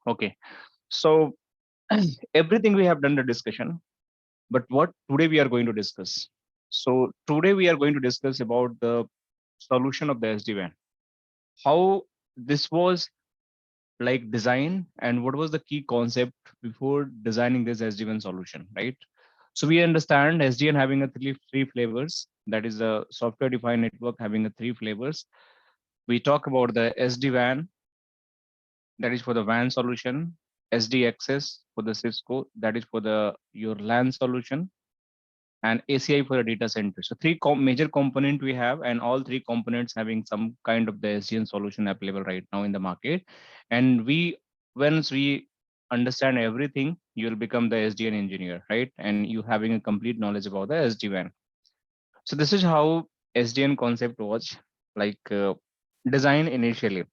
Okay. So everything we have done the discussion, but what today we are going to discuss. So today we are going to discuss about the solution of the SD-WAN, how this was like designed and what was the key concept before designing this SD-WAN solution, right? So we understand SDN having a three flavors, that is a software defined network having a three flavors. We talk about the SD-WAN, that is for the WAN solution, SD access for the Cisco, that is for the your LAN solution, and ACI for the data center. So three major component we have, and all three components having some kind of the SDN solution available right now in the market. And once we understand everything, you'll become the SDN engineer, right? And you having a complete knowledge about the SD-WAN. So this is how SDN concept was like designed initially.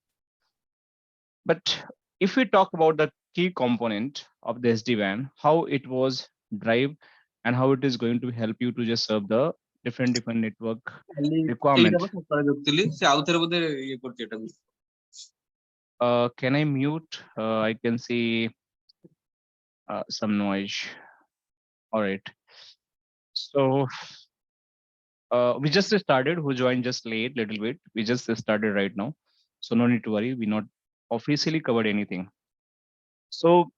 But if we talk about the key component of the SD-WAN, how it was drive and how it is going to help you to just serve the different network requirement. Can I mute? I can see some noise. All right. So we just started. Who joined just late, little bit. We just started right now, so no need to worry. We not officially covered anything. So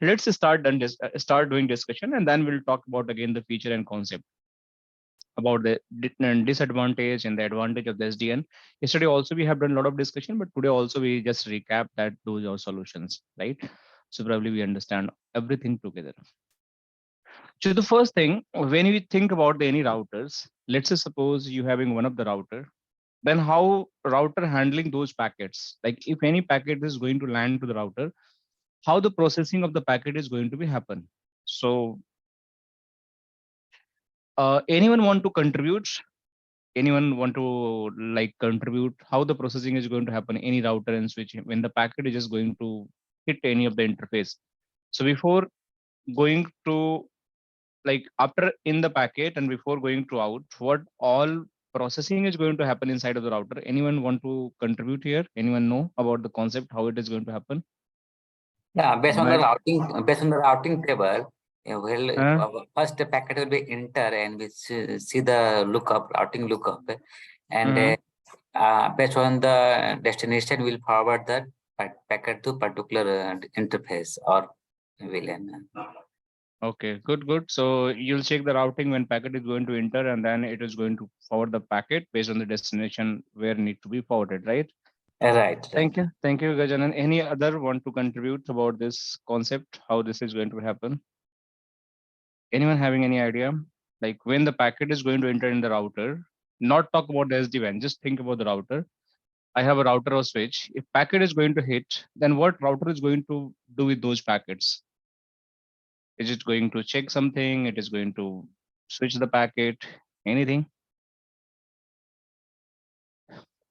let's start doing discussion, and then we'll talk about again the feature and concept about the disadvantage and the advantage of the SDN. Yesterday also we have done a lot of discussion, but today also we just recap that those are solutions, right? So probably we understand everything together. So the first thing, when we think about any routers, let's say suppose you having one of the router, then how router handling those packets? Like if any packet is going to land to the router, how the processing of the packet is going to be happen. So anyone want to contribute? Anyone want to like contribute how the processing is going to happen any router and switch when the packet is just going to hit any of the interface? So before going to like after in the packet and before going to out, what all processing is going to happen inside of the router? Anyone want to contribute here? Anyone know about the concept, how it is going to happen? Yeah, based on the routing table, first the packet will be enter and we see the routing lookup, and based on the destination, we'll forward that packet to particular interface or VLAN. Okay, good. So you'll check the routing when packet is going to enter, and then it is going to forward the packet based on the destination where need to be forwarded, right? Right. Thank you, Gajanan. Any other want to contribute about this concept, how this is going to happen? Anyone having any idea? Like when the packet is going to enter in the router, not talk about the SD-WAN, just think about the router. I have a router or switch. If packet is going to hit, then what router is going to do with those packets? Is it going to check something? It is going to switch the packet, anything?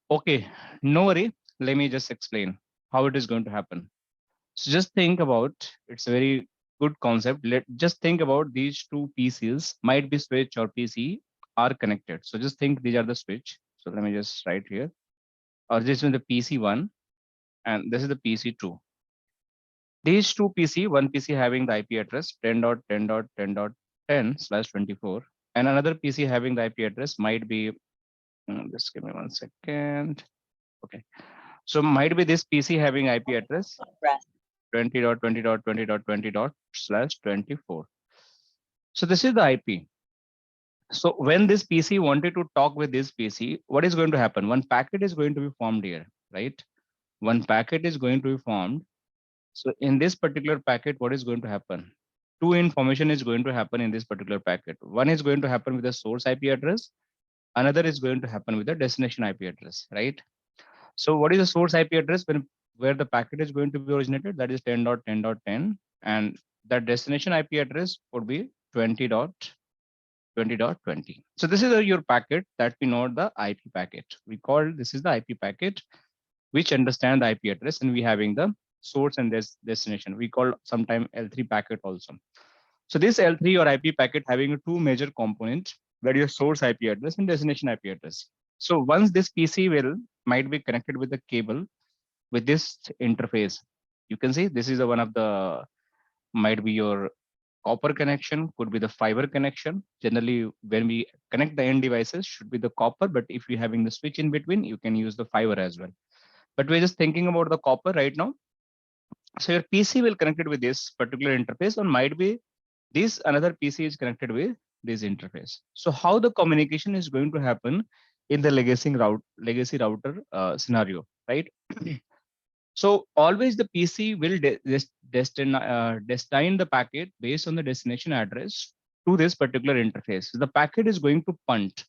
Okay, no worry. Let me just explain how it is going to happen. So just think about, it's a very good concept. Just think about these two PCs, might be switch or PC are connected. So just think these are the switch. So let me just write here. Or this is the PC1 and this is the PC2. These two PC, one PC having the IP address 10.10.10.10/24, and another PC having the IP address might be, just give me 1 second. Okay, so might be this PC having IP address 20.20.20.20./24. So this is the IP. So when this PC wanted to talk with this PC, what is going to happen? One packet is going to be formed here, right? One packet is going to be formed. So in this particular packet, what is going to happen? Two information is going to happen in this particular packet. One is going to happen with the source IP address. Another is going to happen with the destination IP address, right? So what is the source IP address where the packet is going to be originated? That is 10.10.10, and that destination IP address would be 20.20.20. So this is your packet that we know the IP packet. We call this is the IP packet, which understand the IP address, and we having the source and this destination. We call sometime L3 packet also. So this L3 or IP packet having two major components, where your source IP address and destination IP address. So once this PC might be connected with the cable with this interface, You can see this is one of the, might be your copper connection, could be the fiber connection. Generally, when we connect the end devices, should be the copper, but if you're having the switch in between, you can use the fiber as well. But we're just thinking about the copper right now. So your PC will connect it with this particular interface, or might be this another PC is connected with this interface. So how the communication is going to happen in the legacy router scenario, right? So always the PC will destine the packet based on the destination address to this particular interface. The packet is going to punt.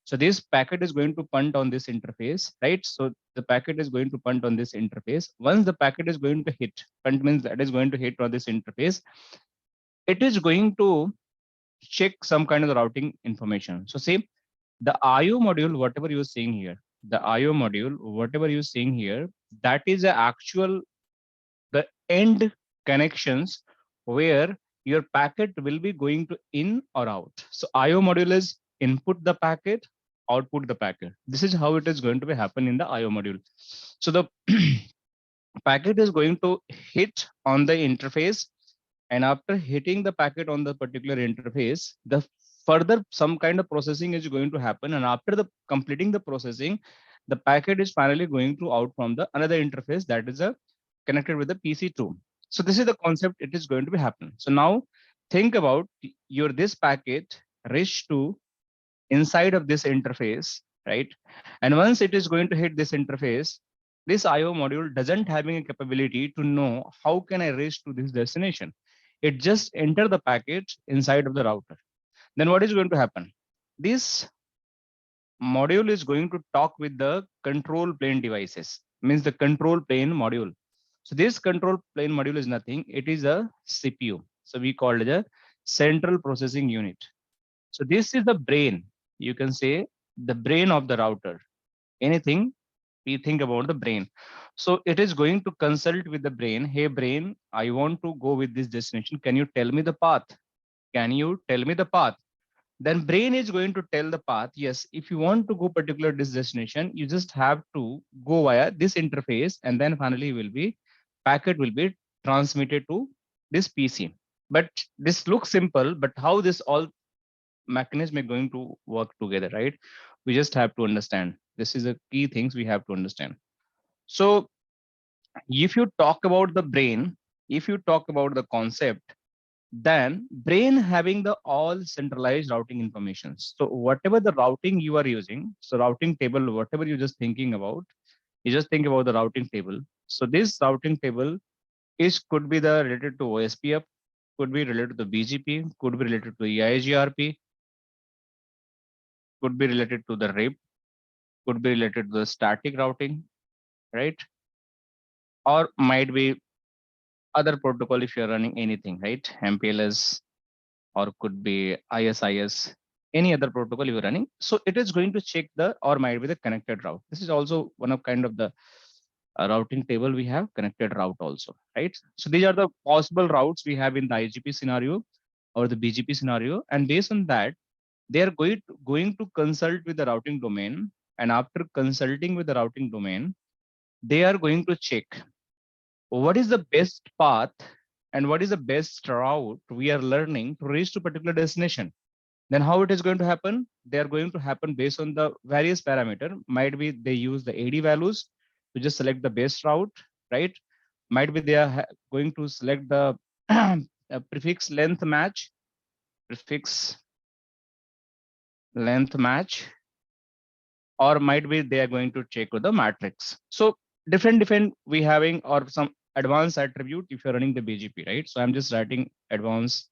So this packet is going to punt on this interface, right? So the packet is going to punt on this interface. Once the packet is going to hit, punt means that is going to hit on this interface, it is going to check some kind of the routing information. So say the IO module, whatever you're seeing here, the IO module, whatever you're seeing here, that is the actual, the end connections where your packet will be going to in or out. So IO module is input the packet, output the packet. This is how it is going to be happen in the IO module. So the packet is going to hit on the interface, and after hitting the packet on the particular interface, the further some kind of processing is going to happen, and after the completing the processing, the packet is finally going to out from the another interface that is a connected with the PC2. So this is the concept it is going to be happen. So now think about your this packet reach to inside of this interface, right? And once it is going to hit this interface, this IO module doesn't having a capability to know how can I reach to this destination. It just enter the packet inside of the router. Then what is going to happen? This module is going to talk with the control plane devices, means the control plane module. So this control plane module is nothing. It is a CPU. So we call it a central processing unit. So this is the brain. You can say the brain of the router. Anything we think about the brain. So it is going to consult with the brain. Hey brain, I want to go with this destination. Can you tell me the path? Can you tell me the path? Then brain is going to tell the path. Yes, if you want to go particular this destination, you just have to go via this interface, and then finally will be packet will be transmitted to this PC. But this looks simple, but how this all mechanism is going to work together, right? We just have to understand. This is the key things we have to understand. So if you talk about the brain, if you talk about the concept, then brain having the all centralized routing information. So whatever the routing you are using, so routing table, whatever you're just thinking about, you just think about the routing table. So this routing table is could be the related to OSPF, could be related to BGP, could be related to EIGRP, could be related to the RIP, could be related to the static routing, right? Or might be other protocol if you're running anything, right? MPLS, or could be ISIS, any other protocol you're running. So it is going to check the, or might be the connected route. This is also one of kind of the routing table we have, connected route also, right? So these are the possible routes we have in the IGP scenario or the BGP scenario. And based on that, they are going to consult with the routing domain. And after consulting with the routing domain, they are going to check what is the best path and what is the best route we are learning to reach to particular destination. Then how it is going to happen? They are going to happen based on the various parameter. Might be they use the AD values to just select the best route, right? Might be they are going to select the prefix length match, or might be they are going to check with the matrix. So different we having or some advanced attribute if you're running the BGP, right? So I'm just writing advanced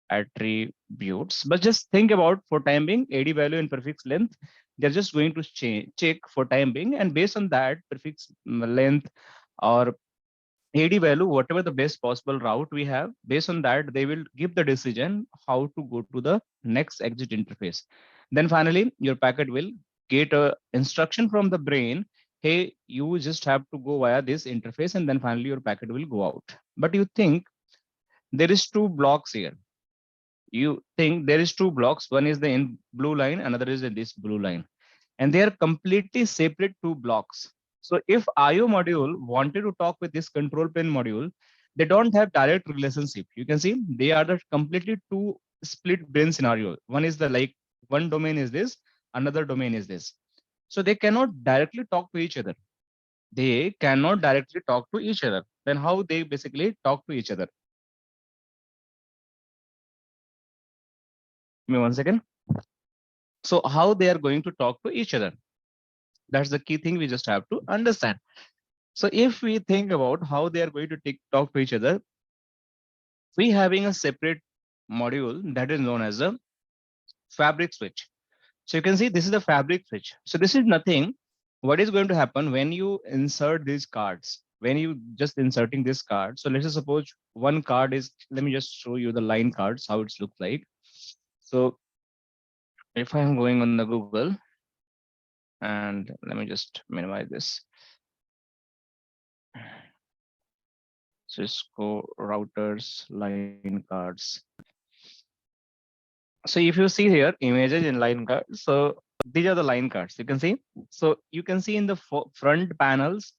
attributes, but just think about for time being AD value and prefix length, they're just going to check for time being, and based on that prefix length or AD value, whatever the best possible route we have, based on that, they will give the decision how to go to the next exit interface. Then finally, your packet will get a instruction from the brain. Hey, you just have to go via this interface, and then finally your packet will go out. But you think there is two blocks here. You think there is two blocks. One is the in blue line, another is in this blue line, and they are completely separate two blocks. So if IO module wanted to talk with this control plane module, they don't have direct relationship. You can see they are the completely two split brain scenario. One is the like one domain is this, another domain is this. So they cannot directly talk to each other. They cannot directly talk to each other. Then how they basically talk to each other? Give me 1 second. So how they are going to talk to each other? That's the key thing we just have to understand. So if we think about how they are going to talk to each other, we having a separate module that is known as a fabric switch. So you can see this is the fabric switch. So this is nothing. What is going to happen when you insert these cards? When you just inserting this card. So let's just suppose one card is, let me just show you the line cards, how it looks like. So if I'm going on the Google and let me just minimize this. Cisco routers line cards. So if you see here images in line cards, so these are the line cards you can see. So you can see in the front panels,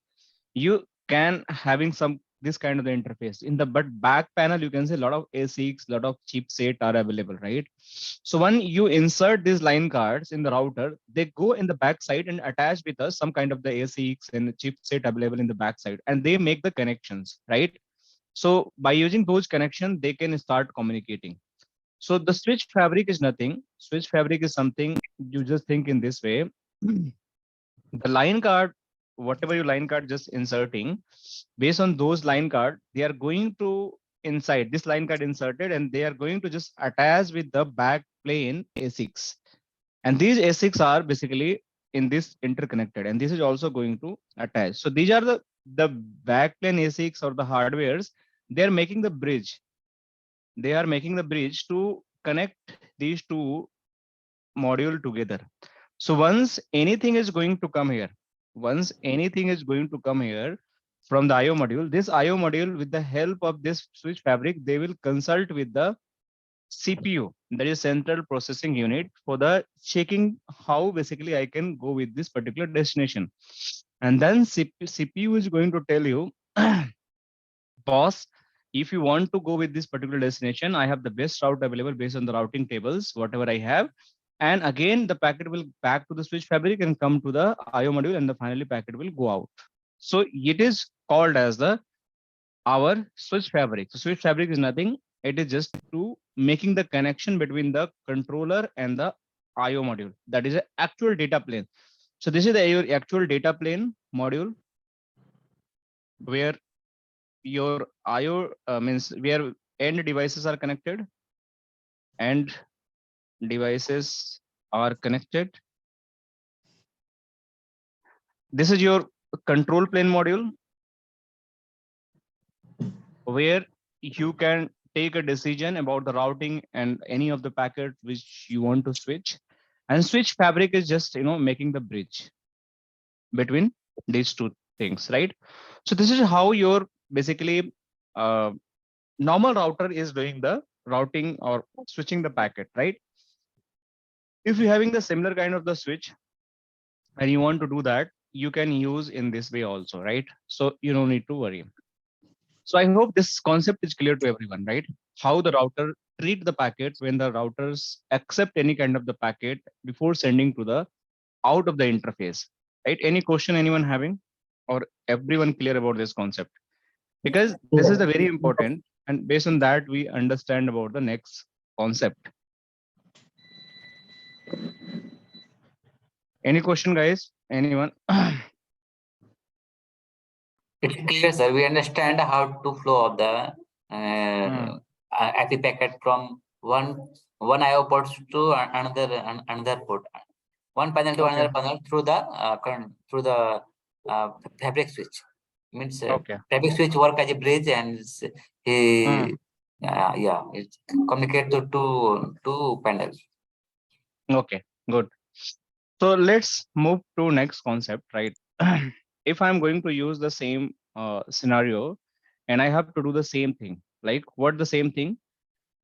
you can having some this kind of the interface in the but back panel, you can see a lot of ASICs, lot of chipset are available, right? So when you insert these line cards in the router, they go in the back side and attach with us some kind of the ASICs and the chipset available in the back side, and they make the connections, right? So by using those connections, they can start communicating. So the switch fabric is nothing. Switch fabric is something you just think in this way. The line card, whatever you line card just inserting, based on those line card, they are going to inside this line card inserted, and they are going to just attach with the back plane ASICs. And these ASICs are basically in this interconnected, and this is also going to attach. So these are the backplane ASICs or the hardwares. They are making the bridge. They are making the bridge to connect these two module together. So once anything is going to come here, once anything is going to come here from the IO module, this IO module with the help of this switch fabric, they will consult with the CPU, that is central processing unit, for the checking how basically I can go with this particular destination. And then CPU is going to tell you, boss, if you want to go with this particular destination, I have the best route available based on the routing tables, whatever I have. And again, the packet will back to the switch fabric and come to the IO module, and the finally packet will go out. So it is called as the our switch fabric. So switch fabric is nothing. It is just to making the connection between the controller and the IO module. That is an actual data plane. So this is the actual data plane module where your IO means where end devices are connected. End devices are connected. This is your control plane module where you can take a decision about the routing and any of the packet which you want to switch. And switch fabric is just making the bridge between these two things, right? So this is how your basically normal router is doing the routing or switching the packet, right? If you're having the similar kind of the switch and you want to do that, you can use in this way also, right? So you don't need to worry. So I hope this concept is clear to everyone, right? How the router treat the packet when the routers accept any kind of the packet before sending to the out of the interface, right? Any question anyone having, or everyone clear about this concept? Because this is the very important, and based on that we understand about the next concept. Any question, guys? Anyone? It's clear, sir. We understand how to flow of the IP packet from one IO port to another port, one panel to another panel through the fabric switch. Means fabric switch work as a bridge, and it communicate to two panels. Okay, good. So let's move to next concept, right? If I'm going to use the same scenario and I have to do the same thing, like what the same thing?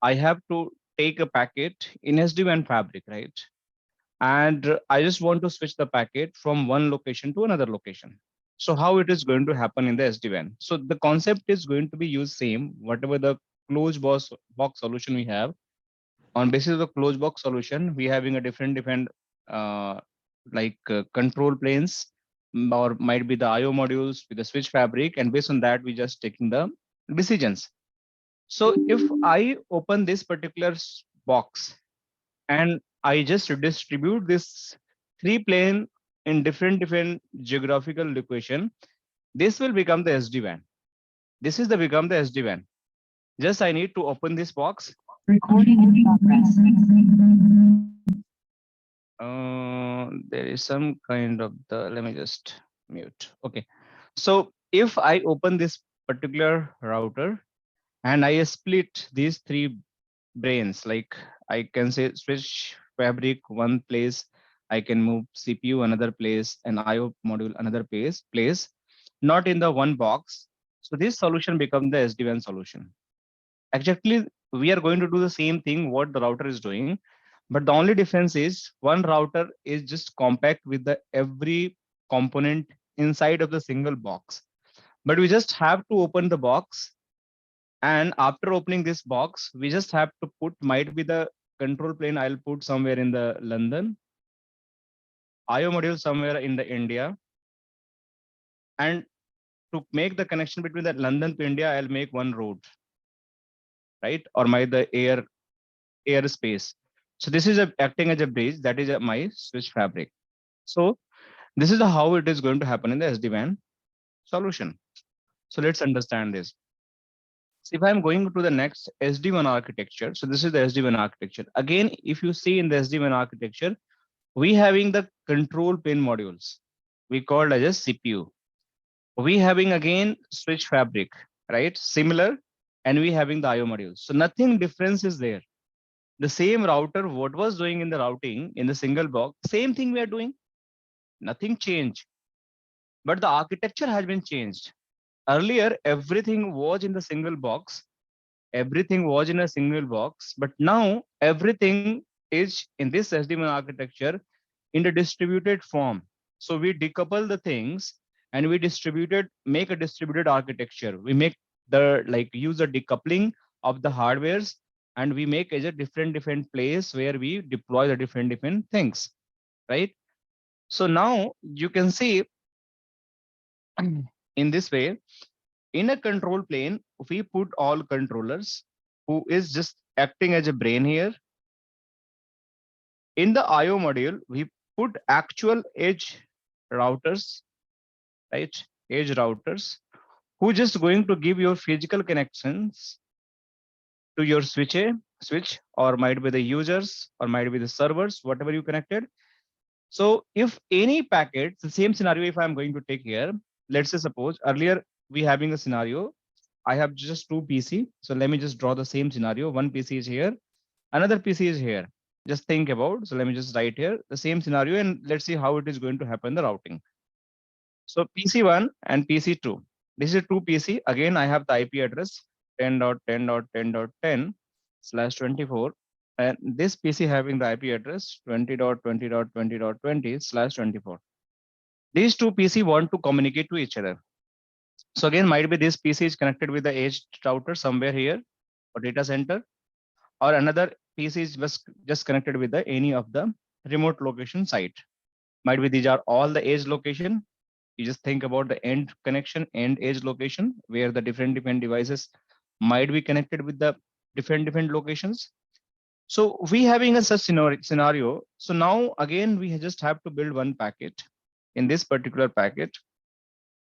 I have to take a packet in SD-WAN fabric, right? And I just want to switch the packet from one location to another location. So how it is going to happen in the SD-WAN? So the concept is going to be used same, whatever the closed box solution we have. On basis of the closed box solution, we having a different uh, control planes, or might be the IO modules with the switch fabric, and based on that, we just taking the decisions. So if I open this particular box and I just distribute this 3 plane in different geographical location, this will become the SD-WAN. This is the become the SD-WAN. Just I need to open this box. Recording in progress. There is some kind of the, let me just mute. Okay. So if I open this particular router and I split these 3 brains, like I can say switch fabric one place, I can move CPU another place, and IO module another place, not in the one box. So this solution becomes the SD-WAN solution. Exactly, we are going to do the same thing what the router is doing, but the only difference is one router is just compact with the every component inside of the single box. But we just have to open the box, and after opening this box, we just have to put, might be the control plane I'll put somewhere in the London, IO module somewhere in the India, and to make the connection between that London to India, I'll make one road, right? Or the airspace. So this is acting as a bridge, that is my switch fabric. So this is how it is going to happen in the SD-WAN solution. So let's understand this. So if I'm going to the next SD-WAN architecture, so this is the SD-WAN architecture. Again, if you see in the SD-WAN architecture, we having the control plane modules, we called as a CPU. We having again switch fabric, right? Similar, and we having the IO modules. So nothing difference is there. The same router, what was doing in the routing in the single box, same thing we are doing. Nothing changed, but the architecture has been changed. Earlier, everything was in the single box. Everything was in a single box, but now everything is in this SD-WAN architecture in the distributed form. So we decouple the things and we make a distributed architecture. We make the use the decoupling of the hardwares, and we make a different place where we deploy the different things, right? So now you can see in this way, in a control plane, we put all controllers who is just acting as a brain here. In the IO module, we put actual edge routers, right? Edge routers who just going to give your physical connections to your switch, or might be the users, or might be the servers, whatever you connected. So if any packet, the same scenario, if I'm going to take here, let's say suppose earlier we having a scenario, I have just 2 PC. So let me just draw the same scenario. One PC is here, another PC is here. Just think about, so let me just write here the same scenario, and let's see how it is going to happen the routing. So PC1 and PC2, this is 2 PC. Again, I have the IP address 10.10.10.10/24, and this PC having the IP address 20.20.20.20/24. These 2 PC want to communicate to each other. So again, might be this PC is connected with the edge router somewhere here or data center, or another PC is just connected with the any of the remote location site. Might be these are all the edge location. You just think about the end connection, end edge location, where the different devices might be connected with the different locations. So we having a such scenario. So now again, we just have to build one packet. In this particular packet,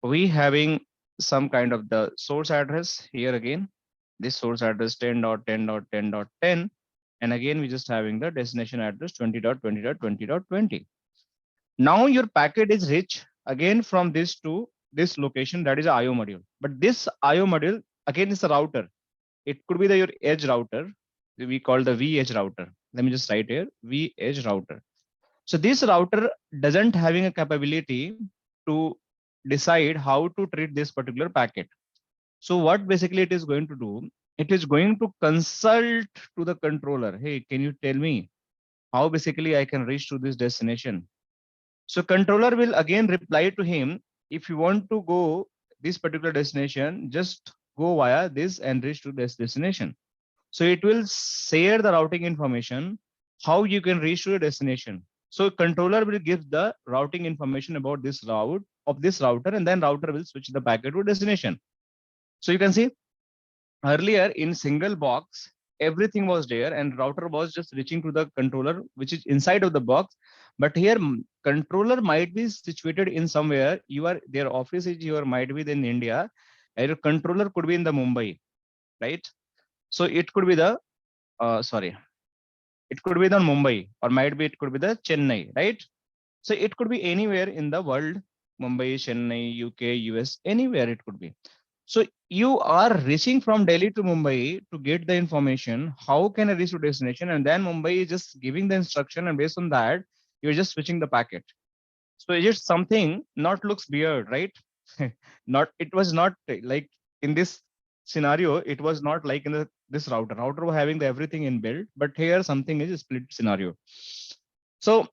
we having some kind of the source address here again. This source address 10.10.10.10, and again we just having the destination address 20.20.20.20. Now your packet is rich again from this to this location, that is IO module. But this IO module again is a router. It could be your edge router. We call the vEdge router. Let me just write here vEdge router. So this router doesn't having a capability to decide how to treat this particular packet. So what basically it is going to do, it is going to consult to the controller. Hey, can you tell me how basically I can reach to this destination? So controller will again reply to him, if you want to go this particular destination, just go via this and reach to this destination. So it will share the routing information, how you can reach to the destination. So controller will give the routing information about this route of this router, and then router will switch the packet to destination. So you can see earlier in single box, everything was there and router was just reaching to the controller, which is inside of the box. But here controller might be situated in somewhere. Their office is your might be in India, and your controller could be in the Mumbai, right? So it could be the it could be the Mumbai, or might be it could be the Chennai, right? So it could be anywhere in the world, Mumbai, Chennai, UK, US, anywhere it could be. So you are reaching from Delhi to Mumbai to get the information. How can I reach to destination? And then Mumbai is just giving the instruction, and based on that, you're just switching the packet. So it's just something not looks weird, right? Not it was not like in this scenario, it was not like in this router. Router was having the everything inbuilt, but here something is a split scenario. So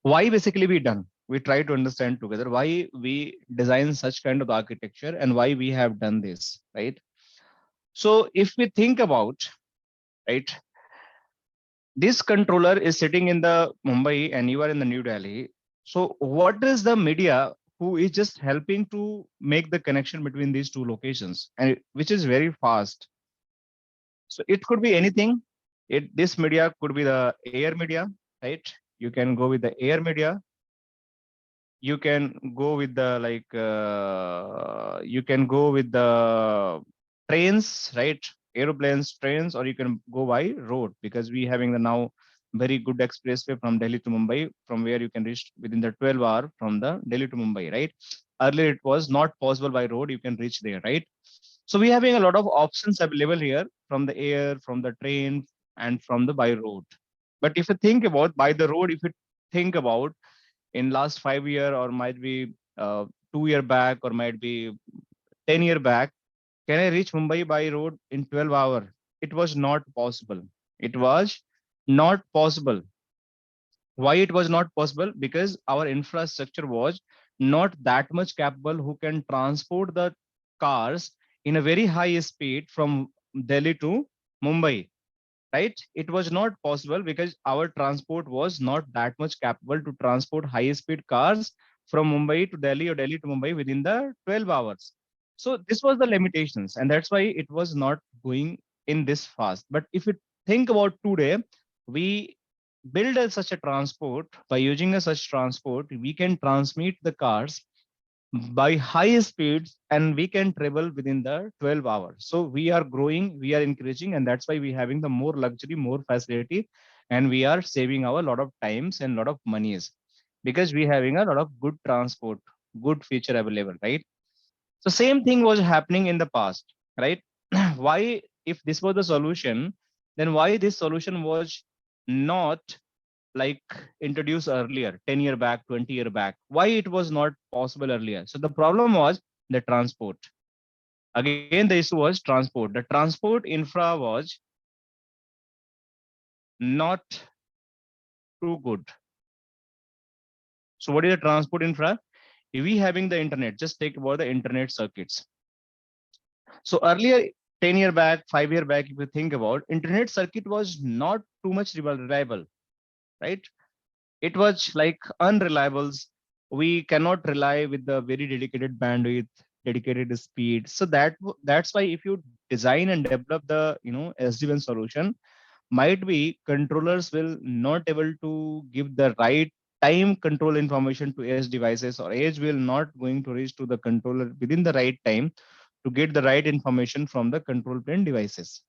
why basically we done? We try to understand together why we design such kind of architecture and why we have done this, right? So if we think about, right, this controller is sitting in the Mumbai and you are in the New Delhi. So what is the media who is just helping to make the connection between these two locations, and which is very fast? So it could be anything. This media could be the air media, right? You can go with the air media. You can go with the you can go with the trains, right? Aeroplanes, trains, or you can go by road, because we having the now very good expressway from Delhi to Mumbai, from where you can reach within the 12 hour from the Delhi to Mumbai, right? Earlier it was not possible by road, you can reach there, right? So we having a lot of options available here from the air, from the train, and from the by road. But if you think about by the road, if you think about in last 5 year, or might be 2 year back, or might be 10 year back, can I reach Mumbai by road in 12 hours? It was not possible. It was not possible. Why it was not possible? Because our infrastructure was not that much capable who can transport the cars in a very high speed from Delhi to Mumbai, right? It was not possible because our transport was not that much capable to transport high speed cars from Mumbai to Delhi or Delhi to Mumbai within the 12 hours. So this was the limitations, and that's why it was not going in this fast. But if you think about today, we build such a transport. By using a such transport, we can transmit the cars by high speeds, and we can travel within the 12 hours. So we are growing, we are increasing, and that's why we having the more luxury, more facility, and we are saving our lot of times and lot of monies, because we having a lot of good transport, good feature available, right? So same thing was happening in the past, right? Why, if this was the solution, then why this solution was not like introduced earlier, 10 year back, 20 year back? Why it was not possible earlier? So the problem was the transport. Again, the issue was transport. The transport infra was not too good. So what is the transport infra? We having the internet, just take about the internet circuits. So earlier, 10 year back, 5 year back, if you think about, internet circuit was not too much reliable, right? It was like unreliables. We cannot rely with the very dedicated bandwidth, dedicated speed. So that's why if you design and develop the SD-WAN solution, might be controllers will not able to give the right time control information to edge devices, or edge will not going to reach to the controller within the right time to get the right information from the control plane devices.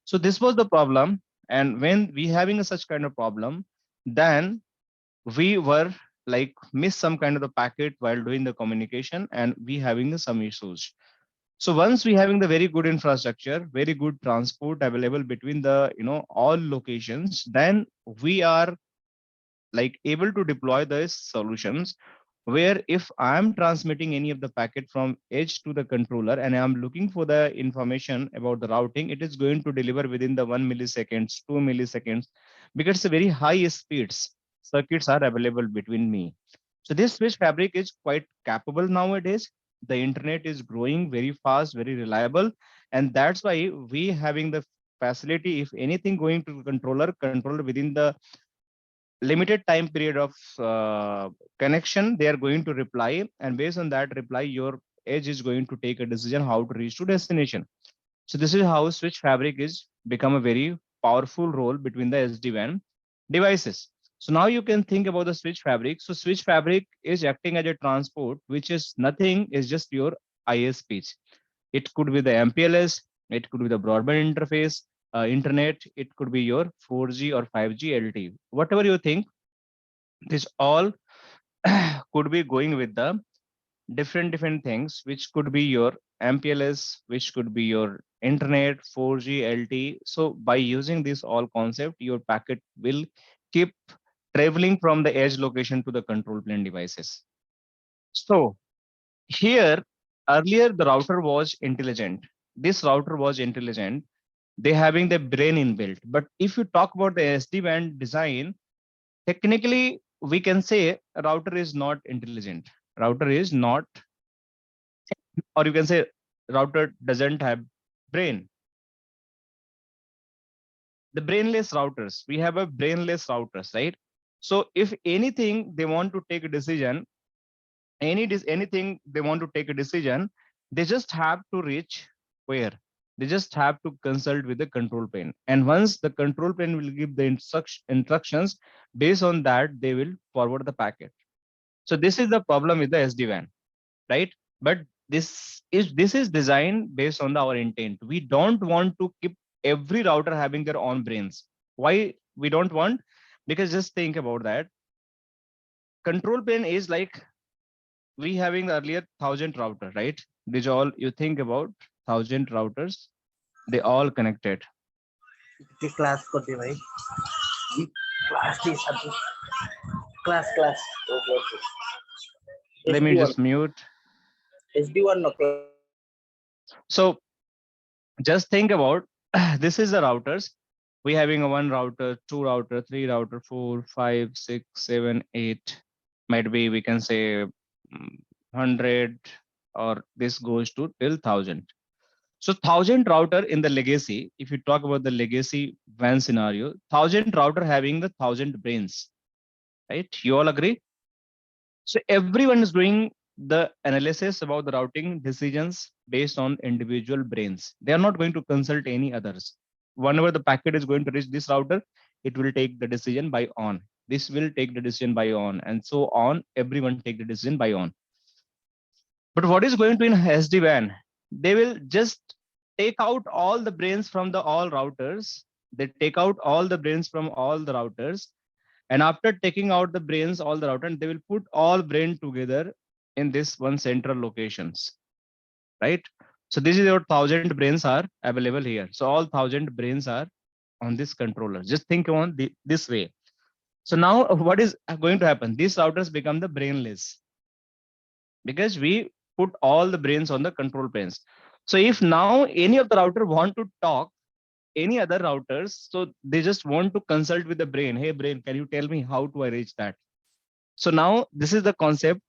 So this was the problem. And when we having a such kind of problem, then we were like miss some kind of the packet while doing the communication, and we having some issues. So once we having the very good infrastructure, very good transport available between the all locations, then we are like able to deploy those solutions, where if I'm transmitting any of the packet from edge to the controller and I'm looking for the information about the routing, it is going to deliver within the 1 milliseconds, 2 milliseconds, because it's a very high speeds circuits are available between me. So this switch fabric is quite capable nowadays. The internet is growing very fast, very reliable, and that's why we having the facility. If anything going to controller within the limited time period of connection, they are going to reply, and based on that reply, your edge is going to take a decision how to reach to destination. So this is how switch fabric is become a very powerful role between the SD-WAN devices. So now you can think about the switch fabric. So switch fabric is acting as a transport, which is nothing, is just your ISPs. It could be the MPLS, it could be the broadband interface, internet, it could be your 4G or 5G LTE. Whatever you think, this all could be going with the different things, which could be your MPLS, which could be your internet, 4G, LTE. So by using this all concept, your packet will keep traveling from the edge location to the control plane devices. So here, earlier the router was intelligent. This router was intelligent. They having the brain inbuilt. But if you talk about the SD-WAN design, technically we can say a router is not intelligent. Router is not, or you can say router doesn't have brain. The brainless routers, we have a brainless routers, right? So if anything they want to take a decision, anything they want to take a decision, they just have to reach where? They just have to consult with the control plane. And once the control plane will give the instructions, based on that, they will forward the packet. So this is the problem with the SD-WAN, right? But this is designed based on our intent. We don't want to keep every router having their own brains. Why we don't want? Because just think about that. Control plane is like we having the earlier 1,000 router, right? These all you think about 1,000 routers, they all connected. The class को दे भाई class the subject class Let me just mute. SD1 no class. So just think about this is the routers. We having a 1 router, 2 router, 3 router, 4, 5, 6, 7, 8. Might be we can say 100, or this goes to till 1,000. So 1,000 router in the legacy, if you talk about the legacy WAN scenario, 1,000 router having the 1,000 brains, right? You all agree? So everyone is doing the analysis about the routing decisions based on individual brains. They are not going to consult any others. Whenever the packet is going to reach this router, it will take the decision by on. This will take the decision by on, and so on. Everyone take the decision by on. But what is going to in SD-WAN? They will just take out all the brains from the all routers. They take out all the brains from all the routers. And after taking out the brains, all the routers, they will put all brain together in this one central locations, right? So this is your 1,000 brains are available here. So all 1,000 brains are on this controller. Just think on this way. So now what is going to happen? These routers become the brainless because we put all the brains on the control planes. So if now any of the router want to talk any other routers, so they just want to consult with the brain. Hey brain, can you tell me how do I reach that? So now this is the concept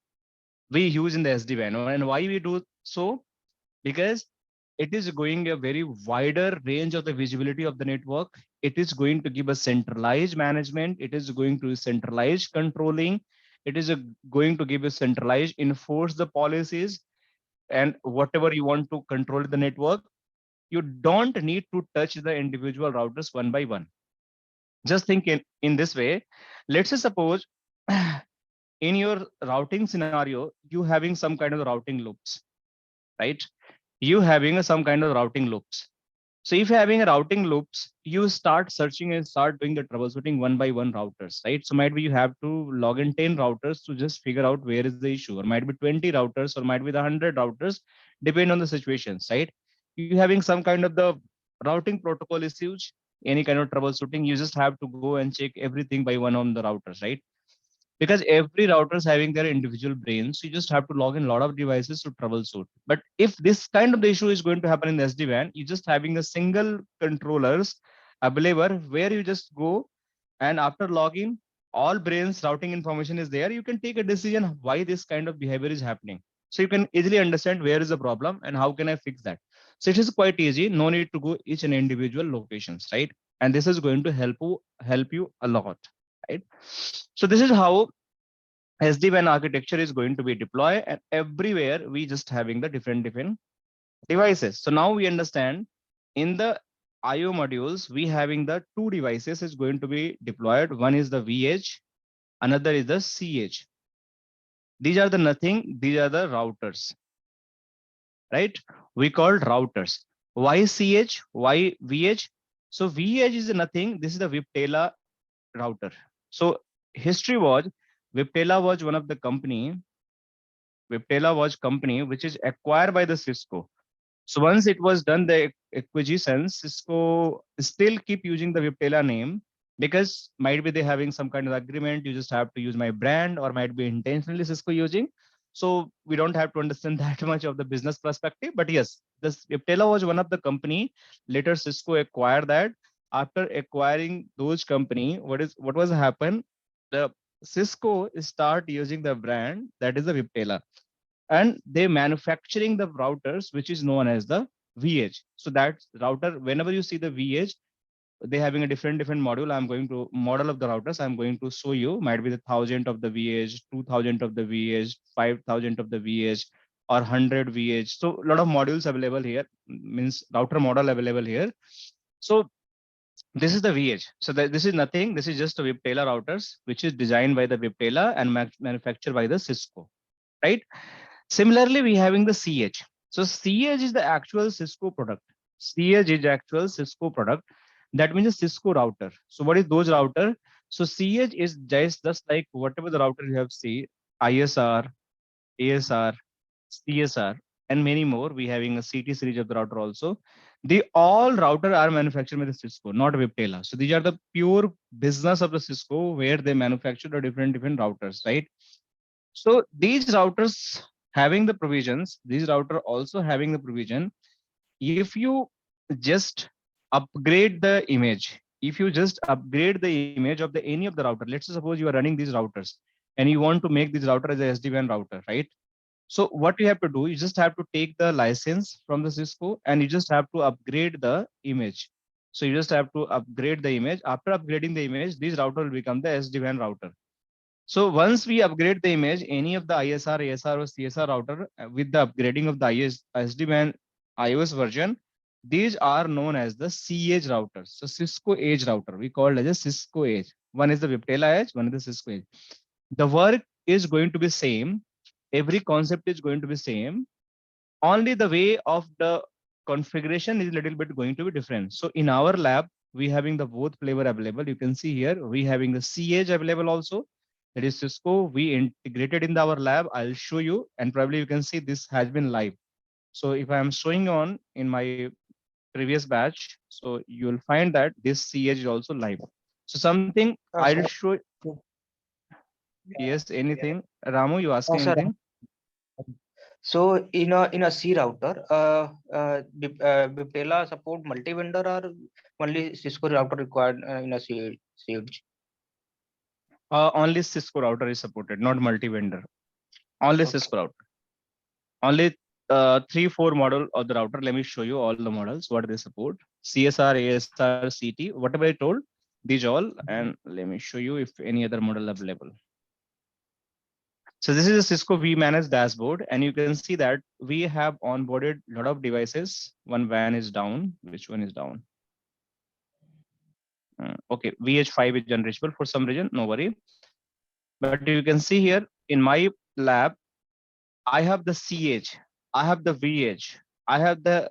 we use in the SD-WAN. And why we do so? Because it is going a very wider range of the visibility of the network. It is going to give a centralized management. It is going to centralized controlling. It is going to give a centralized enforce the policies, and whatever you want to control the network, you don't need to touch the individual routers one by one. Just think in this way. Let's say suppose in your routing scenario, you having some kind of routing loops, right? You having some kind of routing loops. So if you're having a routing loops, you start searching and start doing the troubleshooting one by one routers, right? So might be you have to log in 10 routers to just figure out where is the issue, or might be 20 routers, or might be the 100 routers, depend on the situations, right? You having some kind of the routing protocol issues, any kind of troubleshooting, you just have to go and check everything by one on the routers, right? Because every router is having their individual brains, so you just have to log in a lot of devices to troubleshoot. But if this kind of the issue is going to happen in the SD-WAN, you just having a single controllers available where you just go, and after login, all brains routing information is there, you can take a decision why this kind of behavior is happening. So you can easily understand where is the problem and how can I fix that. So it is quite easy. No need to go each and individual locations, right? And this is going to help you a lot, right? So this is how SD-WAN architecture is going to be deployed, and everywhere we just having the different devices. So now we understand in the IO modules, we having the two devices is going to be deployed. One is the vEdge, another is the cEdge. These are the nothing, these are the routers, right? We called routers. Why cEdge? Why vEdge? So vEdge is nothing. This is the Viptela router. So history was Viptela was one of the company. Viptela was company which is acquired by the Cisco. So once it was done, the acquisition, Cisco still keep using the Viptela name because might be they having some kind of agreement. You just have to use my brand, or might be intentionally Cisco using. So we don't have to understand that much of the business perspective. But yes, this Viptela was one of the company. Later Cisco acquired that. After acquiring those company, what was happen? The Cisco start using the brand that is the Viptela, and they manufacturing the routers which is known as the vEdge. So that router, whenever you see the vEdge, they having a different module. I'm going to model of the routers. I'm going to show you. Might be the 1,000 of the vEdge, 2,000 of the vEdge, 5,000 of the vEdge, or 100 vEdge. So a lot of modules available here, means router model available here. So this is the vEdge. So this is nothing. This is just a Viptela routers, which is designed by the Viptela and manufactured by the Cisco, right? Similarly, we having the cEdge. So cEdge is the actual Cisco product. cEdge is actual Cisco product. That means a Cisco router. So what is those router? So cEdge is just like whatever the router you have seen, ISR, ASR, CSR, and many more. We having a CT series of the router also. The all router are manufactured by the Cisco, not Viptela. So these are the pure business of the Cisco where they manufacture the different routers, right? So these routers having the provisions, these router also having the provision. If you just upgrade the image, if you just upgrade the image of the any of the router, let's suppose you are running these routers and you want to make this router as a SD-WAN router, right? So what you have to do, you just have to take the license from the Cisco and you just have to upgrade the image. So you just have to upgrade the image. After upgrading the image, this router will become the SD-WAN router. So once we upgrade the image, any of the ISR, ASR, or CSR router with the upgrading of the SD-WAN iOS version, these are known as the cEdge routers. So Cisco Edge router, we call it as a Cisco Edge. One is the Viptela Edge, one is the Cisco Edge. The work is going to be same. Every concept is going to be same. Only the way of the configuration is a little bit going to be different. So in our lab, we having the both flavor available. You can see here, we having the cEdge available also. That is Cisco. We integrated in our lab. I'll show you, and probably you can see this has been live. So if I am showing on in my previous batch, so you'll find that this cEdge is also live. So something I'll show. Yes, anything. Ramu, you asking sir. anything? So in a C router, Viptela support multi-vendor or only Cisco router required in a cEdge? Only Cisco router is supported, not multi-vendor. Only Okay. Cisco router. Only 3-4 model of the router. Let me show you all the models, what they support. CSR, ASR, CT, whatever I told, these all. And let me show you if any other model available. So this is a Cisco vManage dashboard, and you can see that we have onboarded a lot of devices. One WAN is down. Which one is down? Okay, VH5 is unreachable for some reason, no worry. But you can see here in my lab, I have the cEdge, I have the vEdge, I have the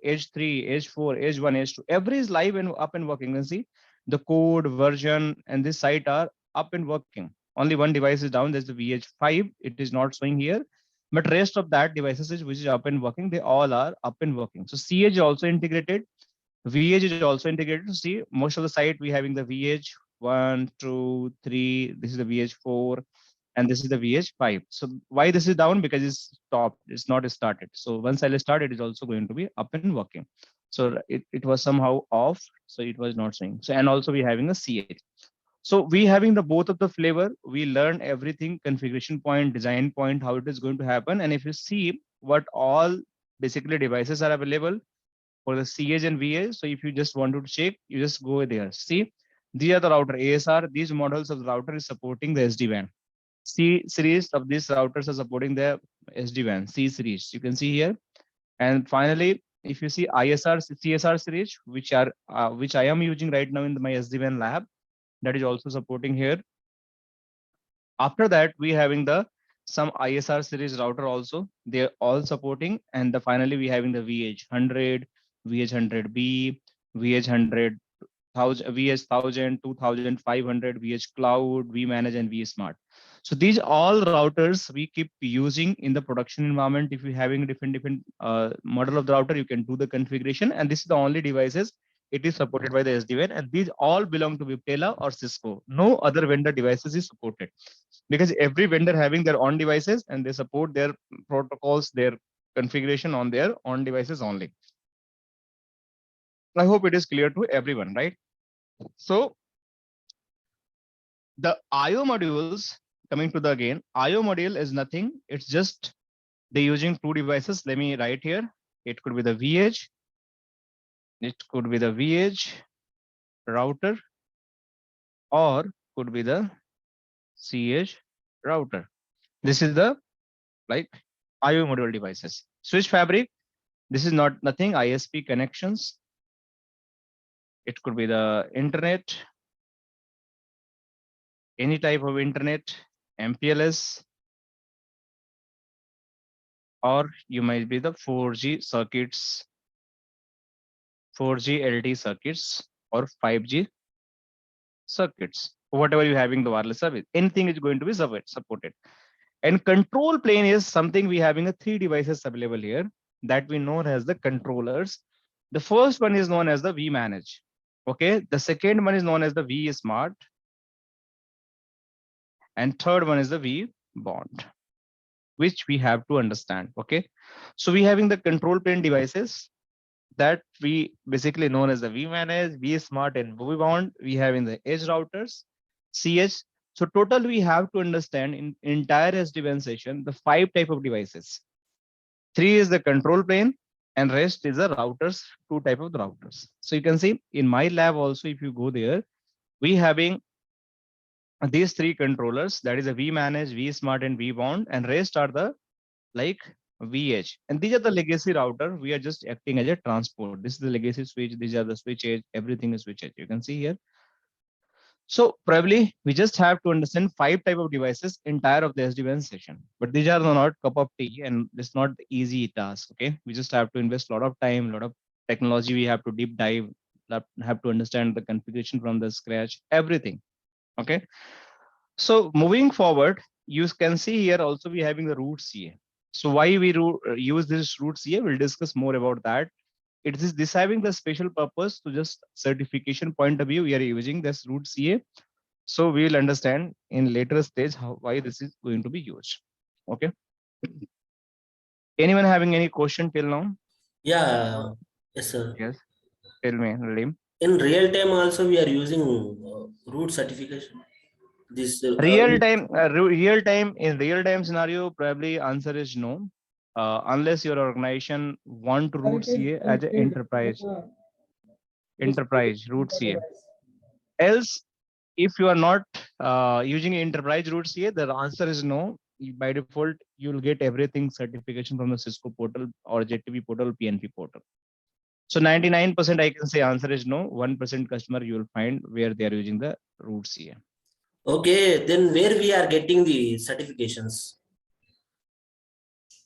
Edge 3, Edge 4, Edge 1, Edge 2. Every is live and up and working. You can see the code, version, and this site are up and working. Only one device is down. There's the VH5. It is not showing here, but rest of that devices which is up and working, they all are up and working. So cEdge is also integrated. vEdge is also integrated. To see most of the site we having the vEdge 1, 2, 3. This is the VH4. And this is the VH5. So why this is down? Because it's stopped, it's not started. So once I'll start, it is also going to be up and working. So it was somehow off, so it was not showing. So and also we're having a cEdge. So we having the both of the flavor, we learn everything, configuration point, design point, how it is going to happen. And if you see what all basically devices are available for the cEdge and vEdge. So if you just want to check, you just go there. See, these are the router ASR. These models of the router is supporting the SD-WAN. C series of these routers are supporting the SD-WAN, C series. You can see here. And finally, if you see ISR, CSR series, which I am using right now in my SD-WAN lab, that is also supporting here. After that, we having the some ISR series router also. They're all supporting. And finally, we having the vEdge 100, vEdge 100B, vEdge 100, 1000, vEdge 1000, 2500, vEdge Cloud, vManage, and vSmart. So these all routers we keep using in the production environment. If you're having different model of the router, you can do the configuration. And this is the only devices it is supported by the SD-WAN. And these all belong to Viptela or Cisco. No other vendor devices is supported, because every vendor having their own devices and they support their protocols, their configuration on their own devices only. I hope it is clear to everyone, right? So the IO modules, coming to the again, IO module is nothing. It's just they're using two devices. Let me write here. It could be the vEdge. It could be the vEdge router, or could be the cEdge router. This is the like IO module devices. Switch fabric. This is not nothing. ISP connections. It could be the internet, any type of internet, MPLS, or you might be the 4G circuits, 4G LTE circuits, or 5G circuits, whatever you having the wireless service, anything is going to be supported. And control plane is something we having a 3 devices available here that we know as the controllers. The first one is known as the vManage. Okay, the second one is known as the vSmart, and third one is the vBond, which we have to understand. Okay, so we having the control plane devices that we basically known as the vManage, vSmart, and vBond. We have in the edge routers, cEdge. So total we have to understand in entire SD-WAN session the 5 type of devices. 3 is the control plane, and rest is the routers, 2 type of the routers. So you can see in my lab also, if you go there, we having these 3 controllers, that is a vManage, vSmart, and vBond, and rest are the like vEdge. And these are the legacy router. We are just acting as a transport. This is the legacy switch. These are the switch edge. Everything is switch edge. You can see here. So probably we just have to understand 5 type of devices entire of the SD-WAN session. But these are not cup of tea, and it's not the easy task. Okay, we just have to invest a lot of time, a lot of technology. We have to deep dive, have to understand the configuration from the scratch, everything. Okay, so moving forward, you can see here also we having the root CA. So why we use this root CA, we'll discuss more about that. It is this having the special purpose to just certification point of view, we are using this root CA. So we will understand in later stage why this is going to be used. Okay. Anyone having any question till now? Yeah, yes, sir. Yes. Tell me, Nalim. In real time also we are using root certification. This Real time in real time scenario, probably answer is no, unless your organization want to root CA as an enterprise root CA. Else, if you are not using enterprise root CA, the answer is no. By default, you'll get everything certification from the Cisco portal or JTB portal, PNP portal. So 99% I can say answer is no. 1% customer you will find where they are using the root CA. okay, then where we are getting the certifications?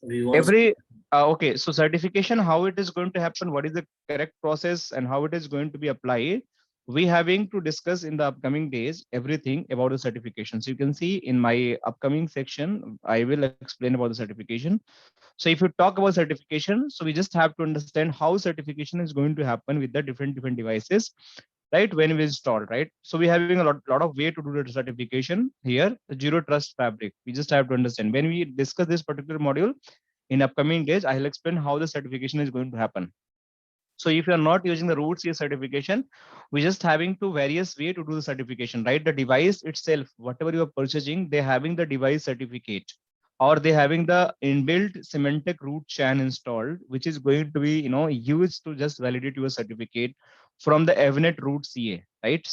We want Okay, so certification, how it is going to happen, what is the correct process, and how it is going to be applied, we having to discuss in the upcoming days everything about the certification. So you can see in my upcoming section, I will explain about the certification. So if you talk about certification, so we just have to understand how certification is going to happen with the different devices, right, when we install, right? So we're having a lot of way to do the certification here, the zero trust fabric. We just have to understand when we discuss this particular module in upcoming days, I'll explain how the certification is going to happen. So if you're not using the root CA certification, we're just having to various way to do the certification, right? The device itself, whatever you are purchasing, they're having the device certificate, or they having the inbuilt Symantec root chan installed, which is going to be, used to just validate your certificate from the Avnet root CA, right?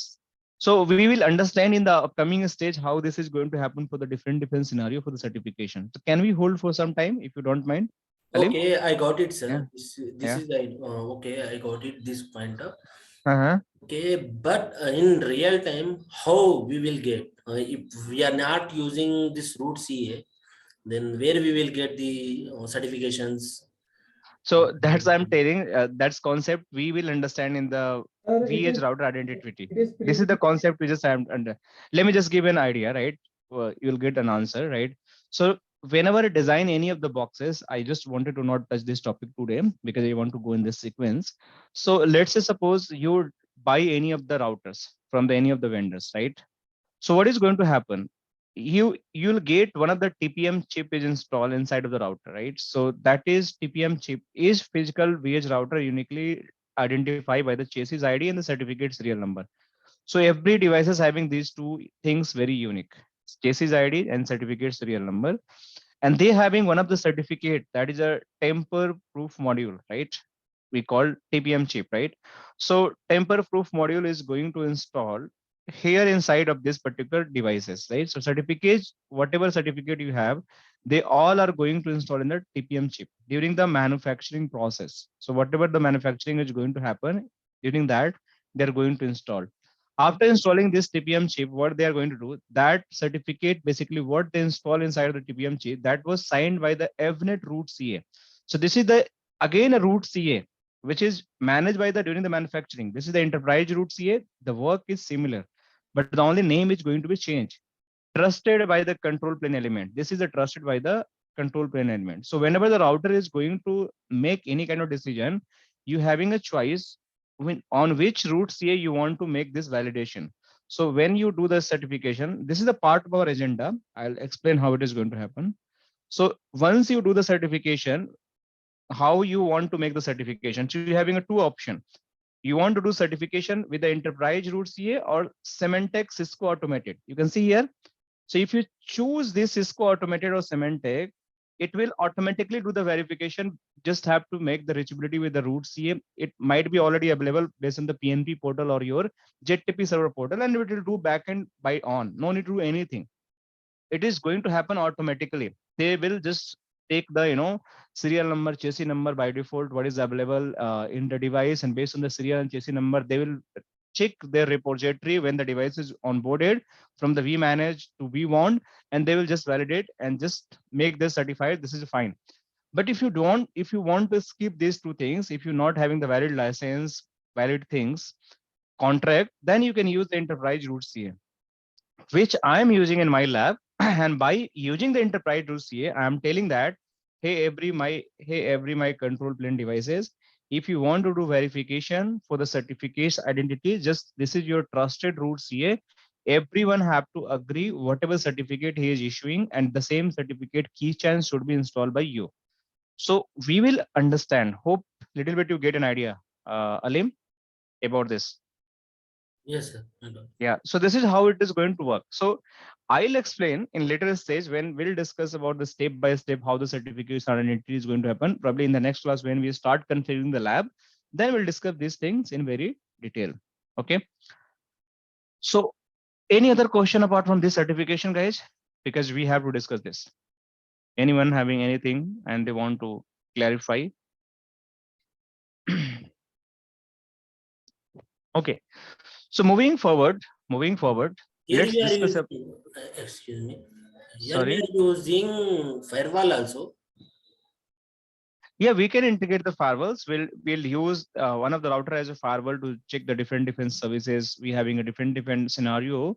So we will understand in the upcoming stage how this is going to happen for the different scenario for the certification. So can we hold for some time if you don't mind, Alim? Okay, I got it, Yeah. sir. This Yeah. is okay. I got it. This pointer. Uh-huh. Okay, but in real time, how we will get if we are not using this root CA, then where we will get the certifications? So that's I'm telling. That's concept we will understand in the vEdge router identity. This is the concept we just have under. Let me just give an idea, right? You'll get an answer, right? So whenever I design any of the boxes, I just wanted to not touch this topic today because I want to go in this sequence. So let's say suppose you buy any of the routers from any of the vendors, right? So what is going to happen? You'll get one of the TPM chip is installed inside of the router, right? So that is TPM chip is physical vEdge router uniquely identified by the chassis ID and the certificate serial number. So every device is having these two things very unique: chassis ID and certificate serial number. And they having one of the certificate that is a temper proof module, right? We call TPM chip, right? So temper proof module is going to install here inside of this particular devices, right? So certificates, whatever certificate you have, they all are going to install in the TPM chip during the manufacturing process. So whatever the manufacturing is going to happen during that, they're going to install. After installing this TPM chip, what they are going to do, that certificate, basically what they install inside of the TPM chip, that was signed by the Avnet root CA. So this is the, again, a root CA, which is managed by the during the manufacturing. This is the enterprise root CA. The work is similar, but the only name is going to be changed. Trusted by the control plane element. This is a trusted by the control plane element. So whenever the router is going to make any kind of decision, you having a choice on which root CA you want to make this validation. So when you do the certification, this is the part of our agenda. I'll explain how it is going to happen. So once you do the certification, how you want to make the certification. So you're having a two option. You want to do certification with the enterprise root CA or Symantec Cisco automated. You can see here. So if you choose this Cisco automated or Symantec, it will automatically do the verification. Just have to make the reachability with the root CA. It might be already available based on the PNP portal or your ZTP server portal, and it will do backend by on. No need to do anything. It is going to happen automatically. They will just take the serial number, chassis number by default, what is available in the device, and based on the serial and chassis number, they will check their repository when the device is onboarded from the vManage to vBond, and they will just validate and just make this certified. This is fine. But if you want to skip these two things, if you're not having the valid license, valid things, contract, then you can use the enterprise root CA, which I'm using in my lab. And by using the enterprise root CA, I'm telling that, hey, every my control plane devices, if you want to do verification for the certificates identity, just this is your trusted root CA. Everyone have to agree whatever certificate he is issuing, and the same certificate key chain should be installed by you. So we will understand. Hope little bit you get an idea, Alim, about this. Yes, sir. Yeah, so this is how it is going to work. So I'll explain in later stage when we'll discuss about the step by step how the certification identity is going to happen. Probably in the next class when we start configuring the lab, then we'll discuss these things in very detail. Okay. So any other question apart from this certification, guys? Because we have to discuss this. Anyone having anything and they want to clarify? Okay. So moving forward, Here let's we are discuss. using, excuse me. Here we Sorry. are using firewall also. Yeah, we can integrate the firewalls. We'll use one of the router as a firewall to check the different services. We having a different scenario,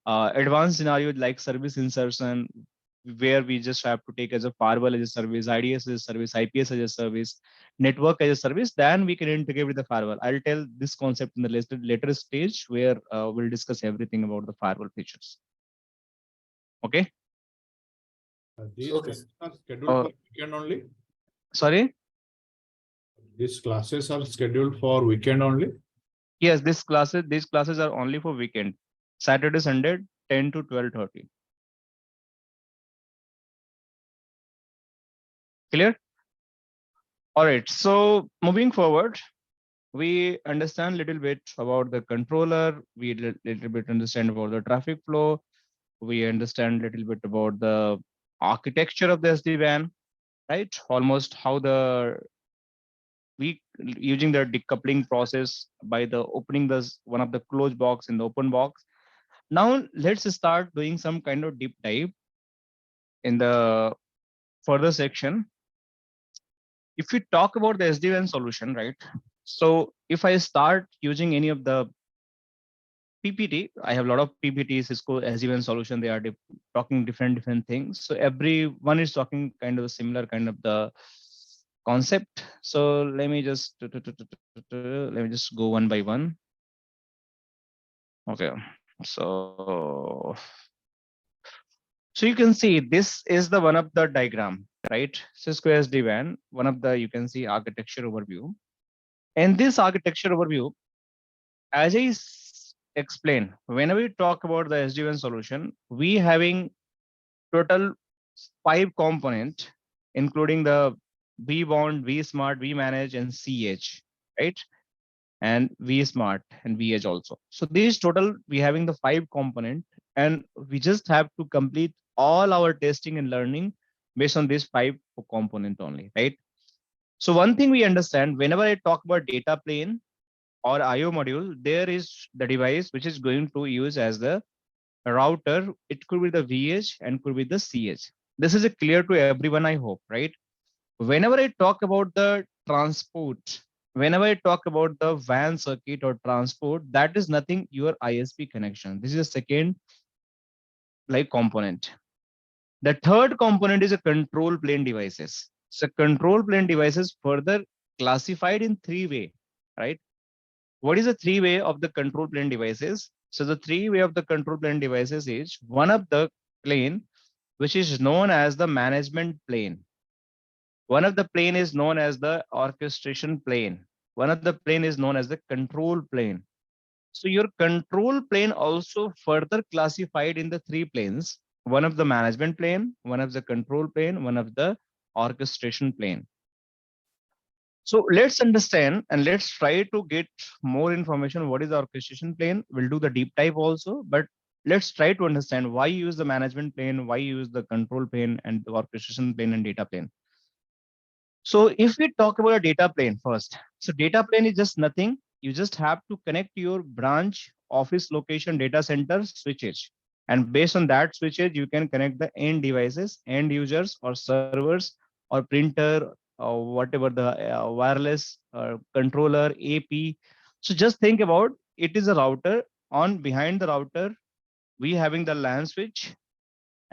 advanced scenario like service insertion, where we just have to take as a firewall as a service, IDS as a service, IPS as a service, network as a service. Then we can integrate with the firewall. I'll tell this concept in the later stage where we'll discuss everything about the firewall features. Okay. These Okay. are scheduled for weekend only. Sorry. These classes are scheduled for weekend only? Yes, these classes are only for weekend. Saturday, Sunday, 10 to 12:30. Clear? All right. So moving forward, we understand a little bit about the controller. We little bit understand about the traffic flow. We understand a little bit about the architecture of the SD-WAN, right? Almost how we using the decoupling process by the opening one of the closed box in the open box. Now let's start doing some kind of deep dive in the further section. If we talk about the SD-WAN solution, right? So if I start using any of the PPT, I have a lot of PPT, Cisco SD-WAN solution. They are talking different things. So everyone is talking kind of a similar kind of the concept. So let me just go one by one. Okay, so you can see this is the one of the diagram, right? Cisco SD-WAN, one of the, you can see architecture overview. And this architecture overview, as I explained, whenever we talk about the SD-WAN solution, we having total 5 components, including the vBond, vSmart, vManage, and cEdge, right? And vSmart and vEdge also. So these total, we having the 5 component, and we just have to complete all our testing and learning based on these 5 component only, right? So one thing we understand, whenever I talk about data plane or IO module, there is the device which is going to use as the router. It could be the vEdge and could be the cEdge. This is clear to everyone, I hope, right? Whenever I talk about the transport, whenever I talk about the WAN circuit or transport, that is nothing your ISP connection. This is a second like component. The third component is a control plane devices. So control plane devices further classified in 3 way, right? What is the 3 way of the control plane devices? So the 3 way of the control plane devices is one of the plane, which is known as the management plane. One of the plane is known as the orchestration plane. One of the plane is known as the control plane. So your control plane also further classified in the 3 planes. One of the management plane, one of the control plane, one of the orchestration plane. So let's understand and let's try to get more information. What is the orchestration plane? We'll do the deep dive also, but let's try to understand why use the management plane, why use the control plane and the orchestration plane and data plane. So if we talk about a data plane first, so data plane is just nothing. You just have to connect your branch, office location, data center switches. And based on that switches, you can connect the end devices, end users or servers or printer or whatever the wireless controller, AP. So just think about it is a router. On behind the router, we having the LAN switch.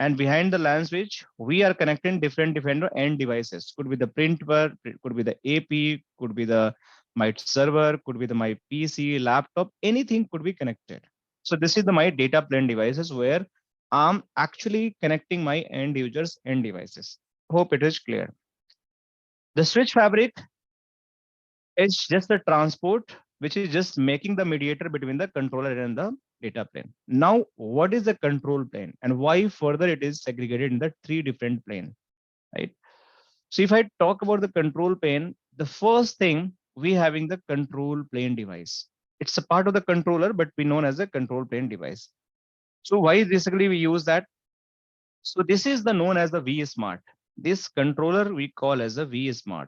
And behind the LAN switch, we are connecting different end devices. Could be the printer, could be the AP, could be the my server, could be the my PC, laptop, anything could be connected. So this is the my data plane devices where I'm actually connecting my end users end devices. Hope it is clear. The switch fabric is just the transport, which is just making the mediator between the controller and the data plane. Now, what is the control plane and why further it is segregated in the 3 different plane, right? So if I talk about the control plane, the first thing we having the control plane device. It's a part of the controller, but we known as a control plane device. So why basically we use that? So this is the known as the vSmart. This controller we call as a vSmart.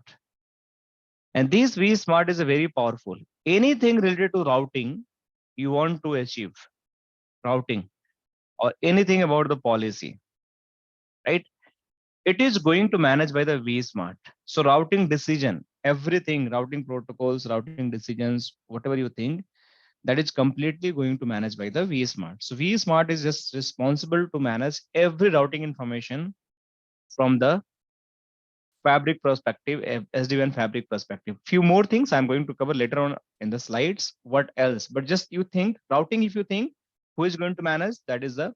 And this vSmart is a very powerful. Anything related to routing you want to achieve, routing or anything about the policy, right? It is going to manage by the vSmart. So routing decision, everything, routing protocols, routing decisions, whatever you think, that is completely going to manage by the vSmart. So vSmart is just responsible to manage every routing information from the fabric perspective, SD-WAN fabric perspective. Few more things I'm going to cover later on in the slides. What else? But just you think routing, if you think who is going to manage, that is the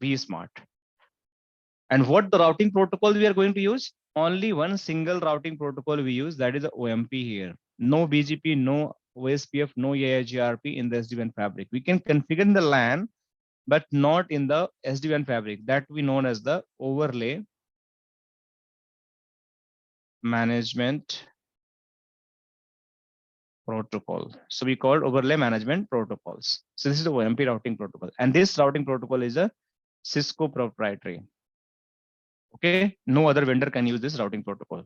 vSmart. And what the routing protocol we are going to use? only one single routing protocol we use, that is the OMP here. No BGP, no OSPF, no AIGRP in the SD-WAN fabric. We can configure in the LAN, but not in the SD-WAN fabric. That we known as the overlay management protocol. So we call overlay management protocols. So this is the OMP routing protocol, and this routing protocol is a Cisco proprietary. Okay, no other vendor can use this routing protocol.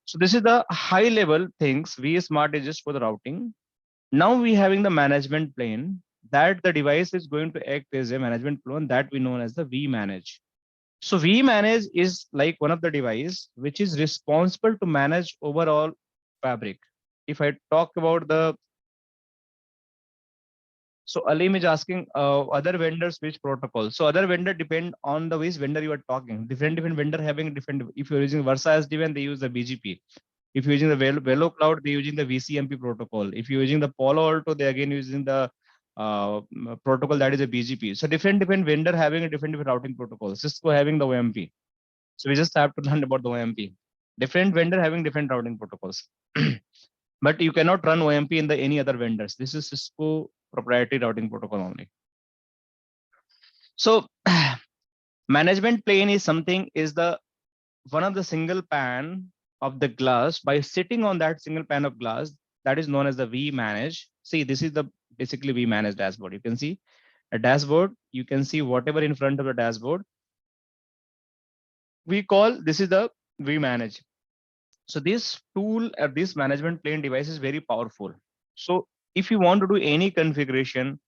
So this is the high level things. vSmart is just for the routing. Now we having the management plane that the device is going to act as a management plane that we know as the vManage. So vManage is like one of the device which is responsible to manage overall fabric. If I talk about the, so Alim is asking other vendors which protocol. So other vendor depend on the which vendor you are talking. Different vendor having different. If you're using Versa SD-WAN, they use the BGP. If you're using the Velo Cloud, they're using the VCMP protocol. If you're using the Palo Alto, they again using the protocol that is a BGP. So different vendor having a different routing protocol. Cisco having the OMP. So we just have to learn about the OMP. Different vendor having different routing protocols. But you cannot run OMP in the any other vendors. This is Cisco proprietary routing protocol only. So management plane is something is the one of the single pane of the glass. By sitting on that single pane of glass, that is known as the vManage. See, this is the basically vManage dashboard. You can see a dashboard. You can see whatever in front of the dashboard. We call this is the vManage. So this tool or this management plane device is very powerful. So if you want to do any configuration,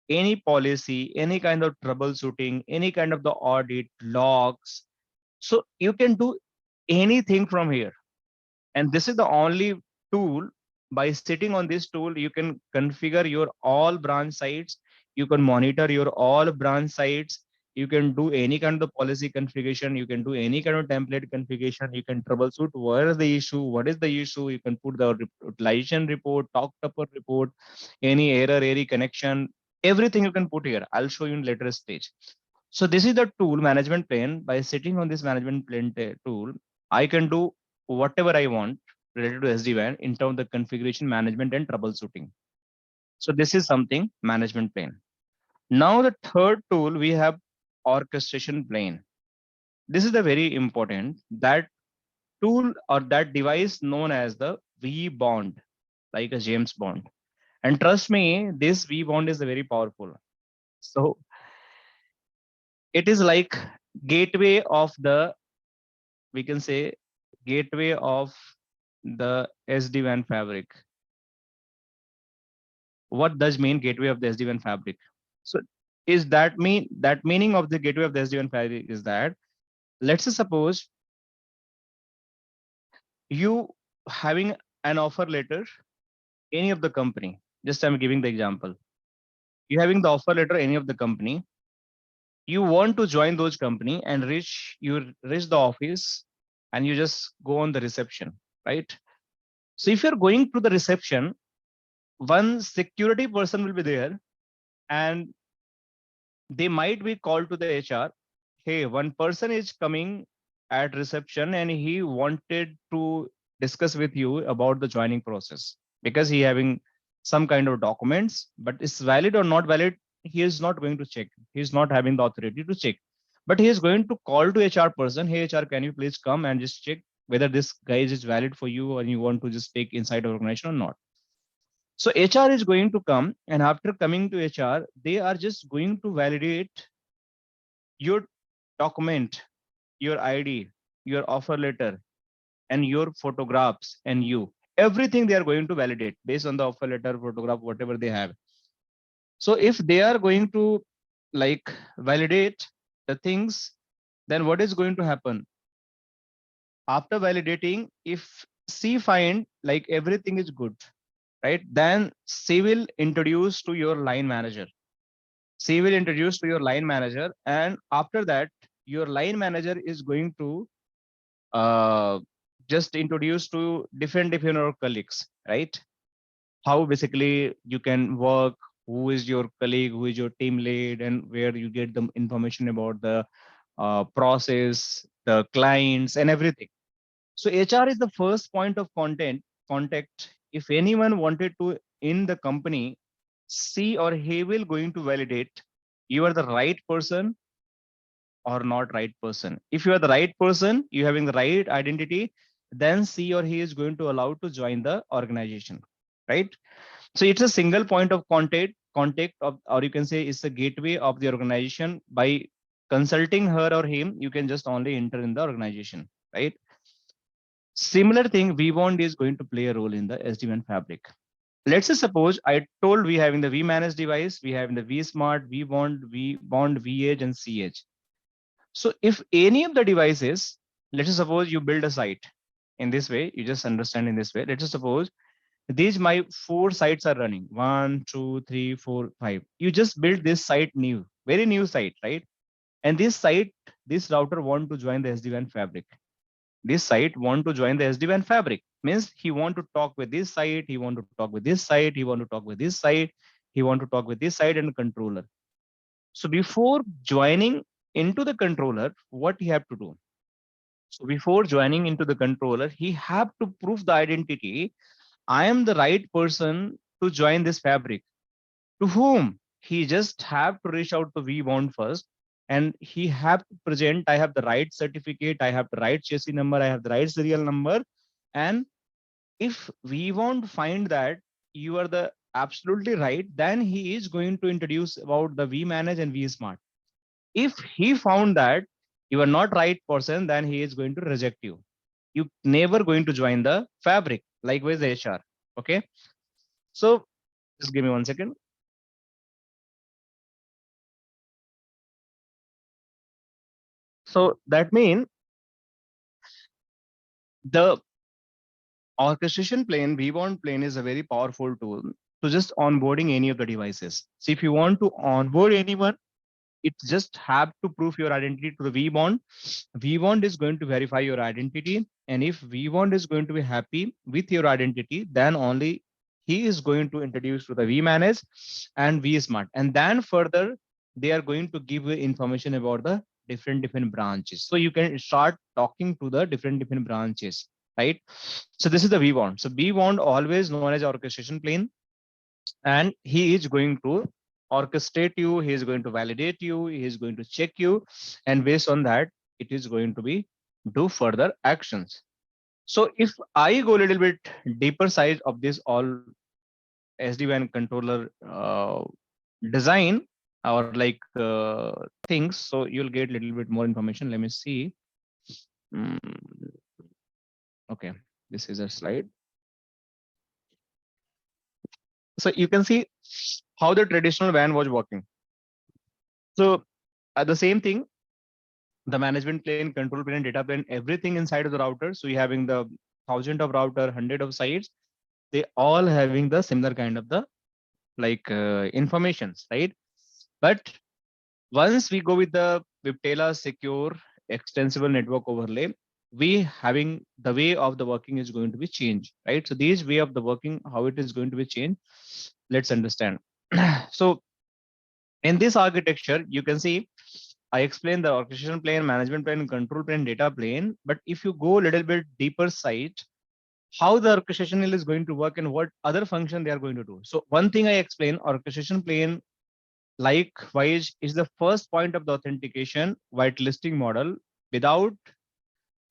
any policy, any kind of troubleshooting, any kind of the audit, logs, so you can do anything from here. And this is the only tool. By sitting on this tool, you can configure your all branch sites. You can monitor your all branch sites. You can do any kind of the policy configuration. You can do any kind of template configuration. You can troubleshoot where is the issue, what is the issue. You can put the utilization report, talk topper report, any error, any connection, everything you can put here. I'll show you in later stage. So this is the tool management plane. By sitting on this management plane tool, I can do whatever I want related to SD-WAN in terms of the configuration management and troubleshooting. So this is something management plane. Now the third tool we have orchestration plane. This is the very important, that tool or that device known as the vBond, like a James Bond. And trust me, this vBond is very powerful. So it is like gateway of the, we can say gateway of the SD-WAN fabric. What does mean gateway of the SD-WAN fabric? So is that meaning of the gateway of the SD-WAN fabric is that, let's say suppose you having an offer letter, any of the company, just I'm giving the example. You having the offer letter, any of the company, you want to join those company and reach the office and you just go on the reception, right? So if you're going to the reception, one security person will be there and they might be called to the HR. Hey, one person is coming at reception and he wanted to discuss with you about the joining process because he having some kind of documents, but it's valid or not valid. He is not going to check. He's not having the authority to check, but he is going to call to HR person. Hey, HR, can you please come and just check whether this guy is valid for you or you want to just take inside the organization or not. So HR is going to come, and after coming to HR, they are just going to validate your document, your ID, your offer letter, and your photographs and you. Everything they are going to validate based on the offer letter, photograph, whatever they have. So if they are going to like validate the things, then what is going to happen? After validating, if she find like everything is good, right? Then she will introduce to your line manager. She will introduce to your line manager, and after that, your line manager is going to just introduce to different colleagues, right? How basically you can work, who is your colleague, who is your team lead, and where you get the information about the process, the clients and everything. So HR is the first point of contact. If anyone wanted to in the company, see or he will going to validate you are the right person or not right person. If you are the right person, you having the right identity, then she or he is going to allow to join the organization, right? So it's a single point of contact of, or you can say it's a gateway of the organization. By consulting her or him, you can just only enter in the organization, right? Similar thing, vBond is going to play a role in the SD-WAN fabric. Let's say suppose I told we having the vManage device, we have in the vSmart, vBond, vEdge, and cEdge. So if any of the devices, let's say suppose you build a site in this way, you just understand in this way. Let's say suppose these my 4 sites are running, 1, 2, 3, 4, 5. You just build this site new, very new site, right? And this site, this router want to join the SD-WAN fabric. This site want to join the SD-WAN fabric, means he want to talk with this site, he want to talk with this site, he want to talk with this site, he want to talk with this site and controller. So before joining into the controller, what he have to do? So before joining into the controller, he have to prove the identity. I am the right person to join this fabric. To whom? He just have to reach out to vBond first, and he have to present, I have the right certificate, I have the right chassis number, I have the right serial number. And if vBond find that you are the absolutely right, then he is going to introduce about the vManage and vSmart. If he found that you are not right person, then he is going to reject you. You never going to join the fabric. Likewise HR. Okay. So just give me 1 second. So that means the orchestration plane, vBond plane, is a very powerful tool to just onboarding any of the devices. So if you want to onboard anyone, it just have to prove your identity to the vBond. vBond is going to verify your identity. And if vBond is going to be happy with your identity, then only he is going to introduce to the vManage and vSmart. And then further, they are going to give you information about the different branches. So you can start talking to the different branches, right? So this is the vBond. So vBond always known as orchestration plane, and he is going to orchestrate you, he is going to validate you, he is going to check you, and based on that, it is going to be do further actions. So if I go a little bit deeper side of this all SD-WAN controller design or like things, so you'll get a little bit more information. Let me see. Okay, this is a slide. So you can see how the traditional WAN was working. So the same thing, the management plane, control plane, data plane, everything inside of the router. So you having the 1,000 of router, 100 of sites, they all having the similar kind of the like informations, right? But once we go with the Viptela secure extensible network overlay, we having the way of the working is going to be changed, right? So this way of the working, how it is going to be changed, let's understand. So in this architecture, you can see I explained the orchestration plane, management plane, control plane, data plane. But if you go a little bit deeper side, how the orchestration is going to work and what other function they are going to do. So one thing I explained, orchestration plane likewise is the first point of the authentication whitelisting model. Without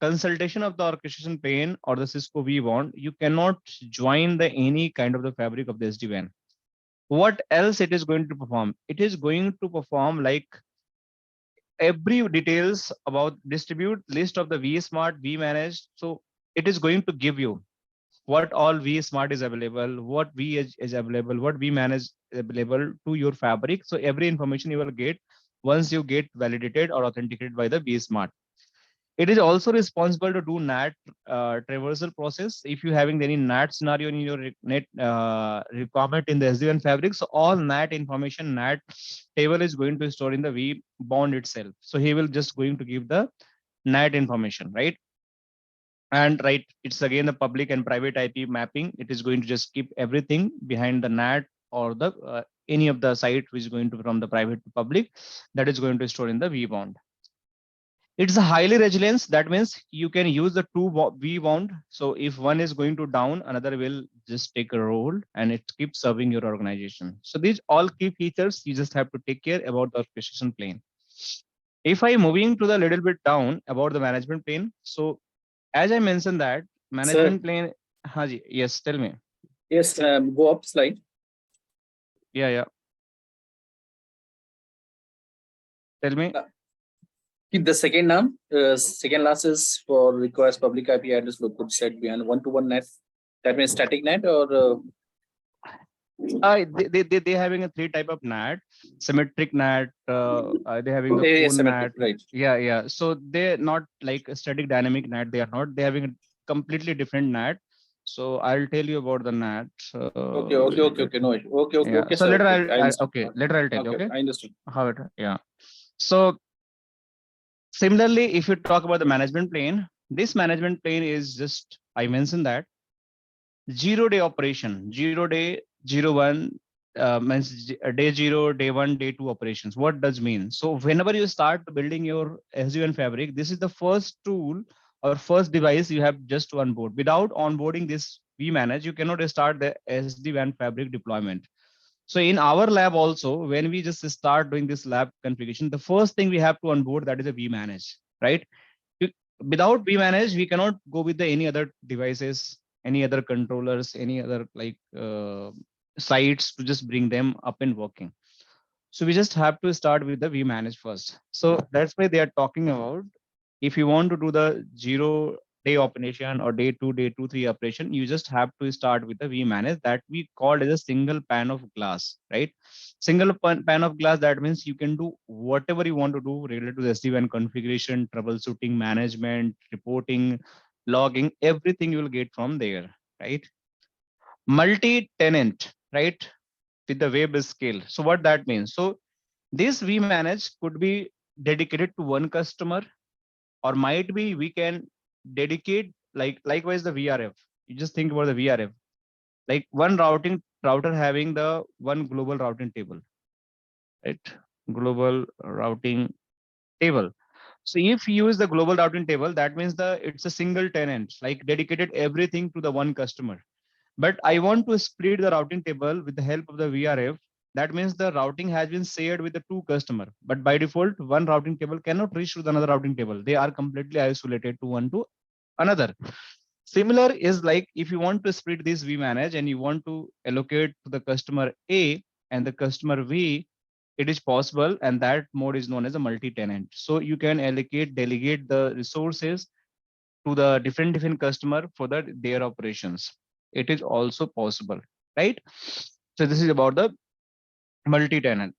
consultation of the orchestration plane or the Cisco vBond, you cannot join the any kind of the fabric of the SD-WAN. What else it is going to perform? It is going to perform like every details about distribute list of the vSmart, vManage. So it is going to give you what all vSmart is available, what vEdge is available, what vManage is available to your fabric. So every information you will get once you get validated or authenticated by the vSmart. It is also responsible to do NAT traversal process. If you having any NAT scenario in your net requirement in the SD-WAN fabric, so all NAT information, NAT table is going to store in the vBond itself. So he will just going to give the NAT information, right? And right, it's again the public and private IP mapping. It is going to just keep everything behind the NAT or the any of the site which is going to from the private to public, that is going to store in the vBond. It's a highly resilient. That means you can use the two vBond. So if one is going to down, another will just take a role and it keeps serving your organization. So these all key features, you just have to take care about the orchestration plane. If I moving to the little bit down about the management plane. So as I mentioned that management plane, Haji, yes, tell me. Yes, go up slide. Yeah. Tell me. Keep the second name. Second last is for requires public IP address local set beyond one-to-one net. That means static net or they having a 3 type of NAT, symmetric NAT. They having a cone NAT. right? Yeah. So they're not like a static dynamic NAT. They are not. They having a completely different NAT. So I'll tell you about the NAT. Okay. No issue. Okay. Yeah. So sir, later okay. I'll tell you. Okay. I understood. How it? Yeah. So similarly, if you talk about the management plane, this management plane is just, I mentioned that 0-day operation, 0-day, 0-1 means day 0, day 1, day 2 operations. What does mean? So whenever you start building your SDWAN fabric, this is the first tool or first device you have just to onboard. Without onboarding this vManage, you cannot start the SD-WAN fabric deployment. So in our lab also, when we just start doing this lab configuration, the first thing we have to onboard, that is a vManage, right? Without vManage, we cannot go with any other devices, any other controllers, any other like sites to just bring them up and working. So we just have to start with the vManage first. So that's why they are talking about, if you want to do the 0-day operation or day 2, day 2, 3 operation, you just have to start with the vManage that we called as a single pane of glass, right? Single pane of glass, that means you can do whatever you want to do related to the SD-WAN configuration, troubleshooting, management, reporting, logging, everything you will get from there, right? Multi-tenant, right? With the web scale. So what that means? So this vManage could be dedicated to one customer, or might be we can dedicate likewise the VRF. You just think about the VRF, like one router having the one global routing table, right? Global routing table. So if you use the global routing table, that means it's a single tenant, like dedicated everything to the one customer. But I want to split the routing table with the help of the VRF. That means the routing has been shared with the 2 customer, but by default, one routing table cannot reach to the another routing table. They are completely isolated to one to another. Similar is like if you want to split this vManage and you want to allocate to the customer A and the customer V, it is possible, and that mode is known as a multi-tenant. So you can delegate the resources to the different customer for their operations. It is also possible, right? So this is about the multi-tenant.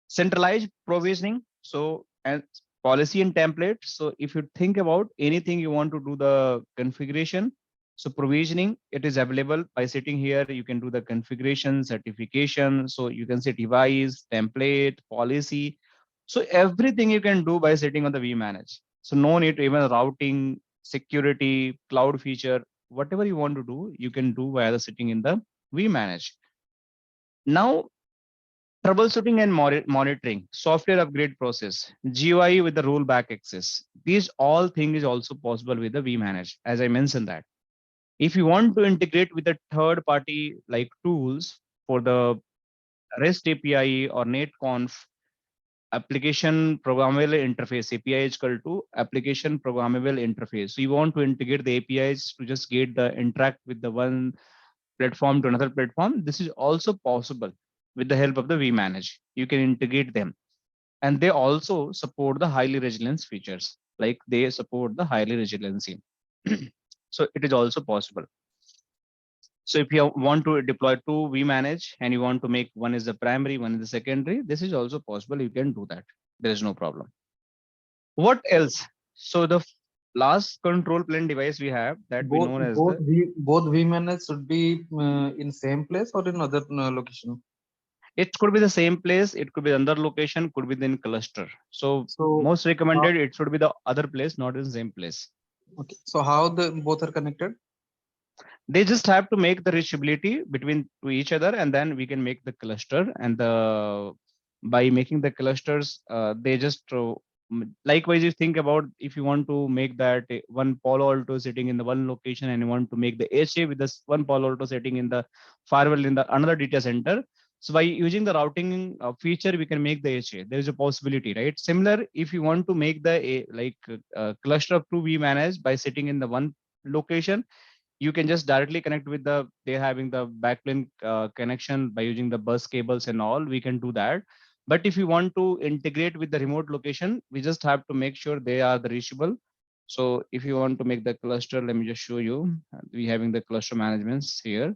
Centralized provisioning. So and policy and template. So if you think about anything you want to do the configuration, so provisioning, it is available by sitting here. You can do the configuration, certification. So you can say device, template, policy. So everything you can do by sitting on the vManage. So no need to even routing, security, cloud feature, whatever you want to do, you can do via the sitting in the vManage. Now, troubleshooting and monitoring, software upgrade process, GUI with the rollback access. These all things is also possible with the vManage, as I mentioned that. If you want to integrate with the third party like tools for the REST API or netconf, application programmable interface, API is equal to application programmable interface. So you want to integrate the APIs to just get the interact with the one platform to another platform. This is also possible with the help of the vManage. You can integrate them. And they also support the highly resilience features, like they support the highly resiliency. So it is also possible. So if you want to deploy 2 vManage and you want to make one is the primary, one is the secondary, this is also possible. You can do that. There is no problem. What else? So the last control plane device we have that we known as both vManage should be in same place or in other location. It could be the same place, it could be another location, could be in cluster. So most recommended it should be the other place, not in the same place. Okay. So how the both are connected? They just have to make the reachability between to each other, and then we can make the cluster. And by making the clusters, they just Likewise, you think about if you want to make that one Palo Alto sitting in the one location and you want to make the HA with this one Palo Alto sitting in the firewall in the another data center. So by using the routing feature, we can make the HA. There is a possibility, right? Similar, if you want to make the cluster of two vManage by sitting in the one location, you can just directly connect with they're having the backplane connection by using the bus cables and all. We can do that. But if you want to integrate with the remote location, we just have to make sure they are the reachable. So if you want to make the cluster, let me just show you. We having the cluster managements here.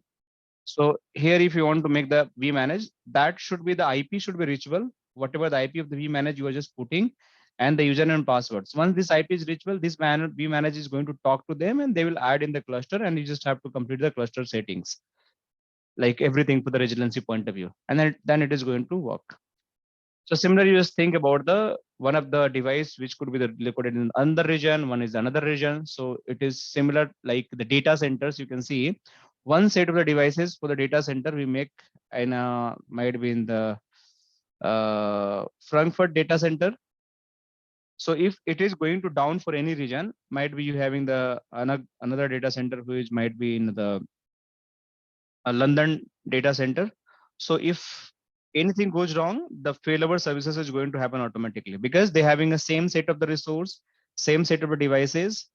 So here, if you want to make the vManage, that should be the IP should be reachable. Whatever the IP of the vManage you are just putting, and the username and passwords. Once this IP is reachable, this vManage is going to talk to them, and they will add in the cluster, and you just have to complete the cluster settings, like everything for the resiliency point of view, and then it is going to work. So similarly, you just think about the one of the device which could be located in another region, one is another region. So it is similar like the data centers. You can see one set of the devices for the data center we make in might be in the Frankfurt data center. So if it is going to down for any region, might be you having the another data center which might be in the London data center. So if anything goes wrong, the failover services is going to happen automatically because they're having a same set of the resource, same set of the devices.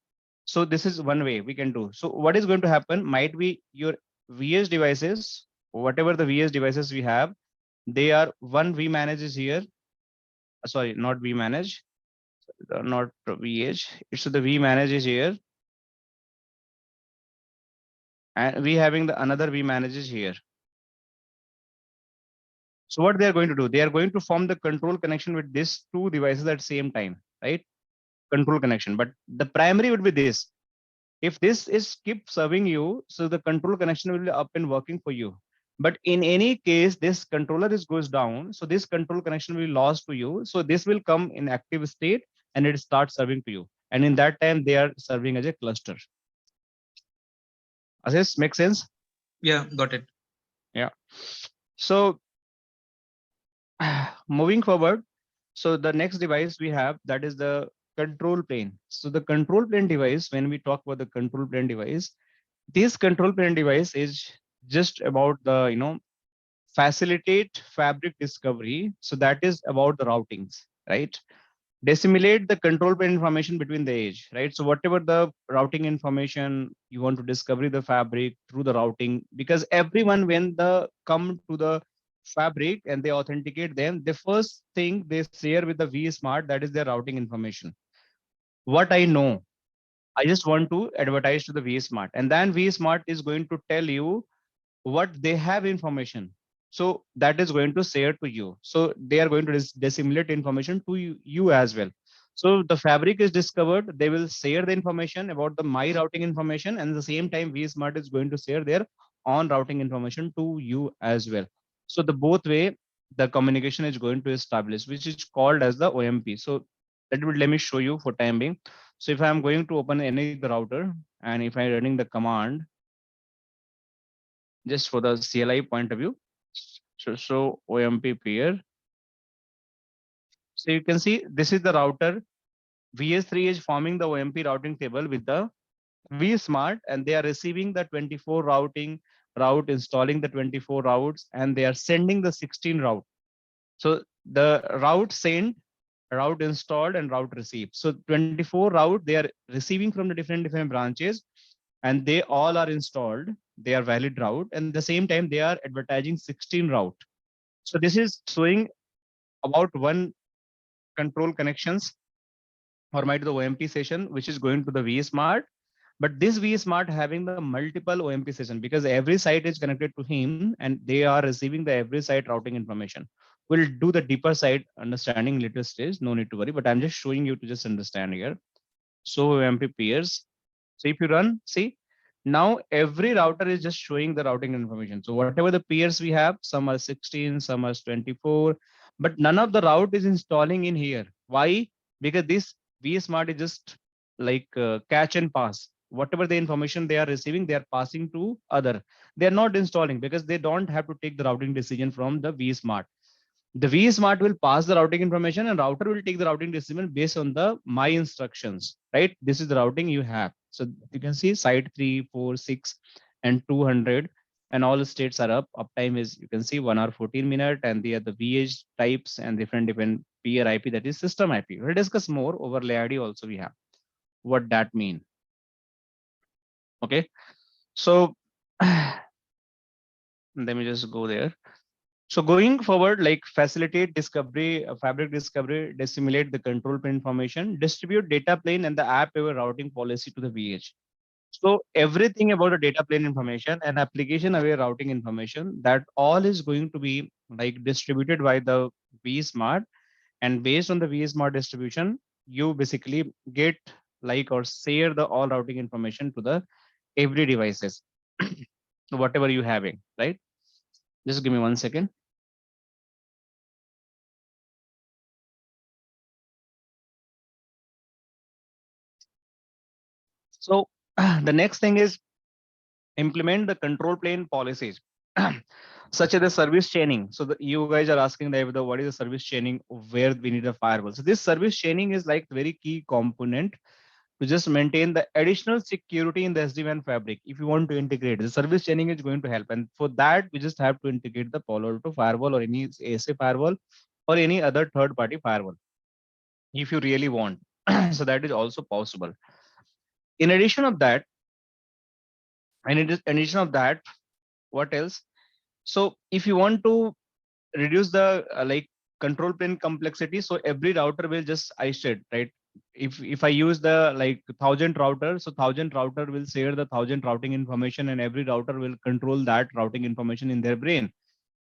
So this is one way we can do. So what is going to happen might be your VS devices, whatever the VS devices we have, they are one vManage is here. Sorry, not vManage, not vEdge. It's the vManage is here. And we having the another vManage is here. So what they are going to do, they are going to form the control connection with these two devices at same time, right? Control connection, but the primary would be this. If this is keep serving you, so the control connection will be up and working for you. But in any case, this controller goes down, so this control connection will be lost to you. So this will come in active state and it starts serving to you. And in that time, they are serving as a cluster. Does this make sense? Yeah, got it. Yeah. So moving forward, so the next device we have, that is the control plane. So the control plane device, when we talk about the control plane device, this control plane device is just about the facilitate fabric discovery. So that is about the routings, right? Dissimulate the control plane information between the edge, right? So whatever the routing information you want to discover the fabric through the routing, because everyone when the come to the fabric and they authenticate them, the first thing they share with the vSmart, that is their routing information. What I know, I just want to advertise to the vSmart, and then vSmart is going to tell you what they have information. So that is going to share to you. So they are going to dissimulate information to you as well. So the fabric is discovered, they will share the information about the my routing information, and at the same time vSmart is going to share their on routing information to you as well. So the both way the communication is going to establish, which is called as the OMP. So let me show you for time being. So if I'm going to open any the router, and if I'm running the command just for the CLI point of view, so OMP peer. So you can see this is the router. VS3 is forming the OMP routing table with the vSmart, and they are receiving the 24 route, installing the 24 routes, and they are sending the 16 route. So the route sent, route installed, and route received. So 24 route they are receiving from the different branches, and they all are installed. They are valid route, and at the same time they are advertising 16 route. So this is showing about one control connections or might the OMP session, which is going to the vSmart. But this vSmart having the multiple OMP session because every site is connected to him and they are receiving the every site routing information. We'll do the deeper side understanding later stage, no need to worry, but I'm just showing you to just understand here. So OMP peers. So if you run, see, now every router is just showing the routing information. So whatever the peers we have, some are 16, some are 24, but none of the route is installing in here. Why? Because this vSmart is just like catch and pass. Whatever the information they are receiving, they are passing to other. They are not installing because they don't have to take the routing decision from the vSmart. The vSmart will pass the routing information and router will take the routing decision based on the my instructions, right? This is the routing you have. So you can see site 3, 4, 6, and 200, and all the states are up. Uptime is, you can see 1 hour 14 minutes, and the other vEdge types and different peer IP, that is system IP. We'll discuss more over LAID also we have what that mean. Okay, so let me just go there. So going forward, like facilitate discovery, fabric discovery, dissimulate the control plane information, distribute data plane and the app aware routing policy to the vEdge. So everything about the data plane information and application aware routing information, that all is going to be like distributed by the vSmart, and based on the vSmart distribution, you basically get like or share the all routing information to the every devices, whatever you having, right? Just give me 1 second. So the next thing is implement the control plane policies, such as the service chaining. So you guys are asking the what is the service chaining, where we need a firewall. So this service chaining is like very key component to just maintain the additional security in the SD-WAN fabric. If you want to integrate, the service chaining is going to help. And for that, we just have to integrate the Palo Alto firewall or any ASA firewall or any other third-party firewall, if you really want. So that is also possible. In addition of that, what else? So if you want to reduce the like control plane complexity, so every router will just isolate, right? If I use the like 1000 router, so 1000 router will share the 1000 routing information, and every router will control that routing information in their brain,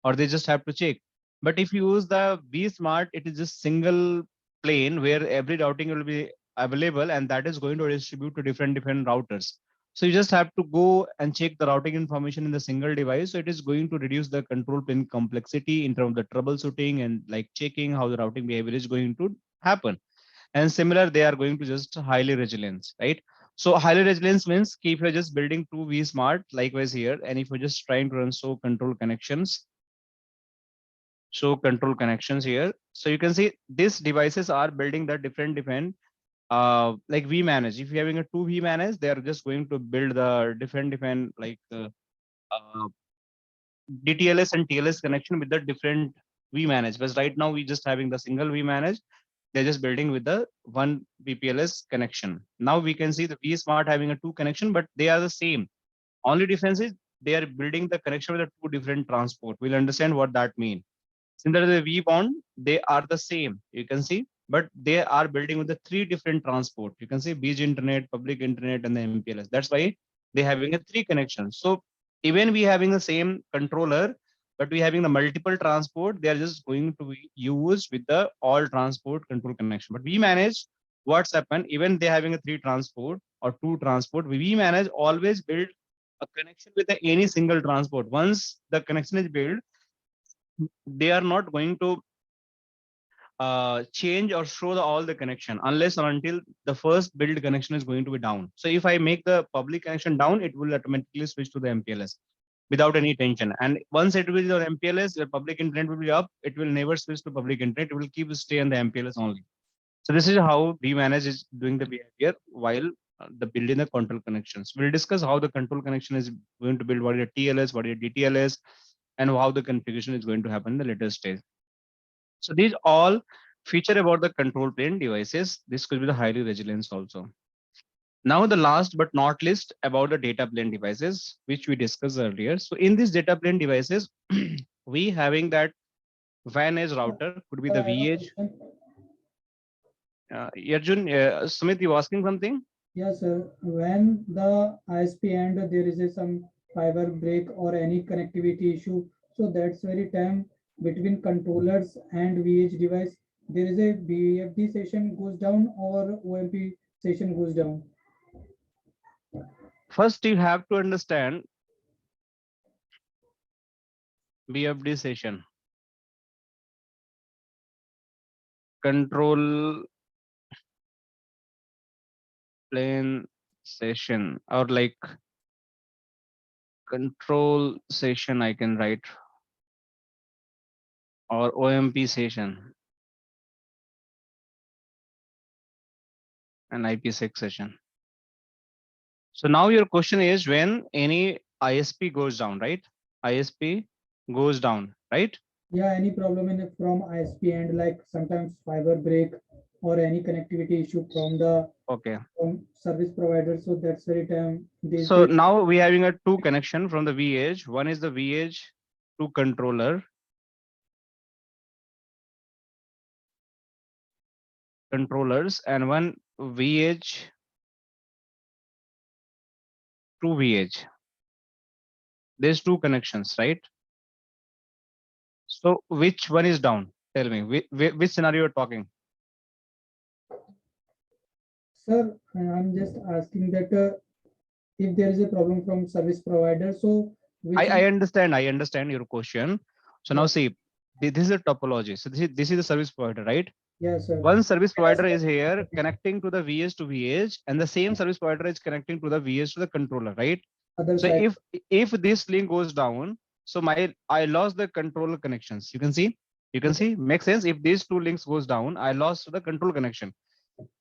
or they just have to check. But if you use the vSmart, it is just single plane where every routing will be available, and that is going to distribute to different routers. So you just have to go and check the routing information in the single device. So it is going to reduce the control plane complexity in terms of the troubleshooting and like checking how the routing behavior is going to happen. And similar, they are going to just highly resilience, right? So highly resilience means if you're just building two vSmart, likewise here, and if you're just trying to run show control connections here. So you can see these devices are building the different like vManage. If you're having a two vManage, they are just going to build the different like DTLS and TLS connection with the different vManage. Because right now we just having the single vManage. They're just building with the one VPLS connection. Now we can see the vSmart having a two connection, but they are the same. Only difference is they are building the connection with the two different transport. We'll understand what that means. Similarly, the vBond, they are the same. You can see, but they are building with the three different transport. You can see beach internet, public internet, and the MPLS. That's why they're having a three connections. So even we having the same controller, but we having the multiple transport, they are just going to be used with the all transport control connection. But we manage what's happened, even they having a three transport or two transport, we manage always build a connection with any single transport. Once the connection is built, they are not going to change or show all the connection unless or until the first build connection is going to be down. So if I make the public connection down, it will automatically switch to the MPLS without any tension. And once it will be on MPLS, the public internet will be up. It will never switch to public internet. It will keep stay on the MPLS only. So this is how vManage is doing the behavior while the building the control connections. We'll discuss how the control connection is going to build, what is a TLS, what is a DTLS, and how the configuration is going to happen in the later stage. So these all feature about the control plane devices. This could be the highly resilience also. Now the last but not least about the data plane devices, which we discussed earlier. So in these data plane devices, we having that vManage router could be the vEdge. Arjun, Sumit, you asking something? Yes, sir. When the ISP and there is some fiber break or any connectivity issue, so that's very time between controllers and vEdge device, there is a BFD session goes down or OMP session goes down. First, you have to understand BFD session. Control plane session, or like control session, I can write. or OMP session and IPSEC session. So now your question is when any ISP goes down, right? ISP goes down, right? Yeah, any problem in it from ISP and like sometimes fiber break or any connectivity issue from the Okay. from service provider. So that's very time. So now we having a two connection from the vEdge. One is the vEdge to controllers, and one vEdge to vEdge. There's two connections, right? So which one is down? Tell me which scenario you're talking. Sir, I'm just asking that if there is a problem from service provider, so I understand your question. So now Yeah. see, this is a topology. So this is the service provider, right? yes, sir. One service provider is here connecting to the vEdge to vEdge, and the same service provider is connecting to the vEdge to the controller, right? Other So side. if this link goes down, so I lost the controller connections. You can see, makes sense. If these two links goes down, I lost the control connection.